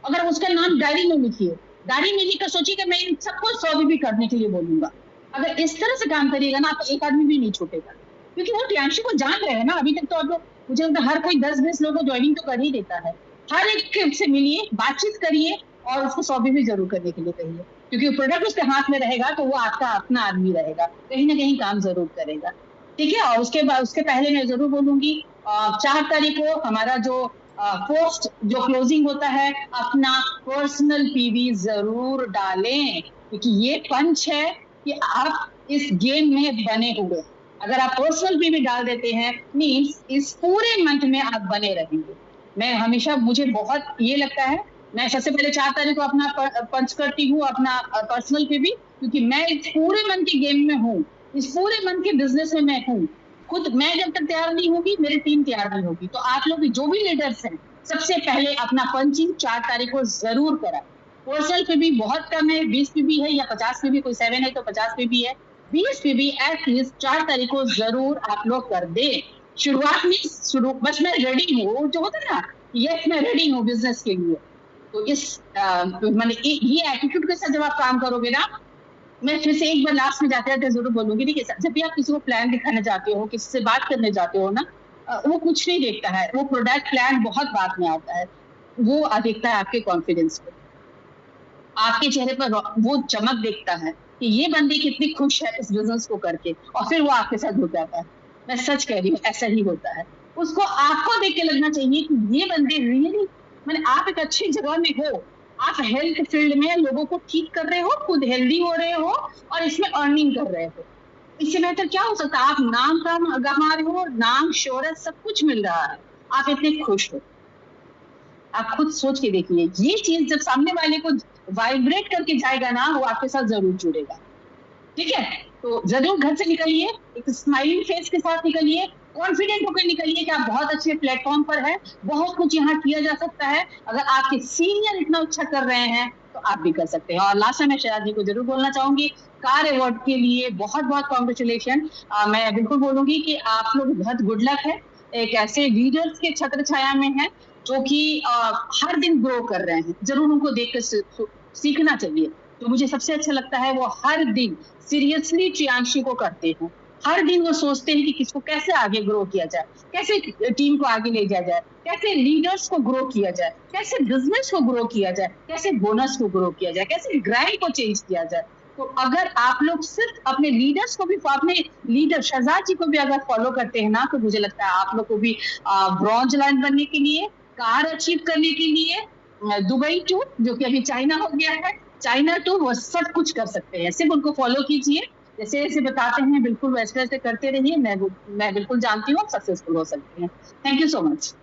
अगर उसका नाम डायरी में लिखिए, डायरी में लिखकर सोचिए कि मैं इन सबको 100 भी करने के लिए बोलूंगा। अगर इस तरह से काम करिएगा ना, तो एक आदमी भी नहीं छूटेगा, क्योंकि वो प्रियांशु को जान रहे हैं ना। अभी तक तो आप लोग, मुझे लगता है हर कोई 10-20 लोगों को ज्वाइनिंग तो कर ही देता है। हर एक से मिलिए, बातचीत करिए और उसको 100 भी जरूर करने के लिए कहिए, क्योंकि प्रोडक्ट उसके हाथ में रहेगा तो वो आपका अपना आदमी रहेगा, कहीं ना कहीं काम जरूर करेगा। ठीक है, और उसके बाद उसके पहले मैं जरूर बोलूंगी 4 तारीख को हमारा जो पोस्ट जो क्लोजिंग होता है, अपना पर्सनल पीवी जरूर डालें, क्योंकि ये पंच है कि आप इस गेम में बने हुए। अगर आप पर्सनल पीवी डाल देते हैं मीन्स इस पूरे मंथ में आप बने रहेंगे। मैं हमेशा, मुझे बहुत ये लगता है, मैं सबसे पहले 4 तारीख को अपना पंच करती हूँ, अपना पर्सनल पीवी, क्योंकि मैं इस पूरे मंथ के गेम में हूँ, इस पूरे मंथ के बिजनेस में मैं हूँ। खुद मैं जब तक तैयार नहीं होगी, मेरी टीम तैयार नहीं होगी। तो आप लोग जो भी लीडर्स हैं, सबसे पहले अपना पंचिंग 4 तारीख को जरूर कराएं। पर्सनल पे भी बहुत कम है, 20 पे भी है या 50 पे भी, कोई 7 है तो 50 पे भी है, 20 पे भी एटलीस्ट 4 तारीख को जरूर आप लोग कर दे। शुरुआत में बस मैं रेडी हूँ, जो होता है ना, यस मैं रेडी हूँ बिजनेस के लिए। तो इस मैंने ये एटीट्यूड के साथ जब आप काम करोगे ना, मैं फिर से एक बार लास्ट में जाते जाते जरूर बोलूंगी, ठीक है, जब भी आप किसी को प्लान दिखाने जाते हो, किसी से बात करने जाते हो ना, वो कुछ नहीं देखता है, वो प्रोडक्ट प्लान बहुत बाद में आता है। वो देखता है आपके कॉन्फिडेंस पे, आपके चेहरे पर वो चमक देखता है कि ये बंदी कितनी खुश है इस बिजनेस को करके, और फिर वो आपके साथ जुड़ जाता है। मैं सच कह रही हूँ, ऐसा ही होता है। उसको आपको देख के लगना चाहिए कि ये बंदे रियली, मैंने आप एक अच्छी जगह में हो, आप हेल्थ फील्ड में लोगों को ठीक कर रहे हो, खुद हेल्दी हो रहे हो और इसमें अर्निंग कर रहे हो। इससे बेहतर क्या हो सकता है? आप नाम कमा रहे हो, नाम शोहरत सब कुछ मिल रहा है, आप इतने खुश हो। आप खुद सोच के देखिए, ये चीज जब सामने वाले को वाइब्रेट करके जाएगा ना, वो आपके साथ जरूर जुड़ेगा। ठीक है, तो जरूर घर से निकलिए, एक स्माइलिंग फेस के साथ निकलिए, कॉन्फिडेंट होकर निकलिए कि आप बहुत अच्छे प्लेटफॉर्म पर हैं, बहुत कुछ यहाँ किया जा सकता है। अगर आपके सीनियर इतना अच्छा कर रहे हैं तो आप भी कर सकते हैं। और लास्ट में मैं शहजाद जी को जरूर बोलना चाहूंगी, कार अवार्ड के लिए बहुत बहुत कॉन्ग्रेचुलेशन। मैं बिल्कुल बोलूंगी कि आप लोग बहुत गुड लक है, एक ऐसे लीडर्स के छत्र छाया में है जो कि हर दिन ग्रो कर रहे हैं। जरूर उनको देख कर सीखना चाहिए। तो मुझे सबसे अच्छा लगता है वो हर दिन सीरियसली प्रियांशु को करते हैं, हर दिन वो सोचते हैं कि किसको कैसे आगे ग्रो किया जाए, कैसे टीम को आगे ले जाया जाए, कैसे लीडर्स को ग्रो किया जाए, कैसे बिजनेस को ग्रो किया जाए, कैसे बोनस को ग्रो किया जाए, कैसे ग्रांड को चेंज किया जाए। तो अगर आप लोग सिर्फ अपने लीडर्स को भी, अपने लीडर शहजाद जी को भी अगर फॉलो करते हैं ना, तो मुझे लगता है आप लोग को भी ब्रॉन्ज लाइन बनने के लिए, कार अचीव करने के लिए, दुबई टू जो कि अभी चाइना हो गया है, चाइना टू, वो सब कुछ कर सकते हैं। सिर्फ उनको फॉलो कीजिए, जैसे जैसे बताते हैं बिल्कुल वैसे वैसे करते रहिए। मैं बिल्कुल जानती हूँ आप सक्सेसफुल हो सकते हैं। Thank you so much.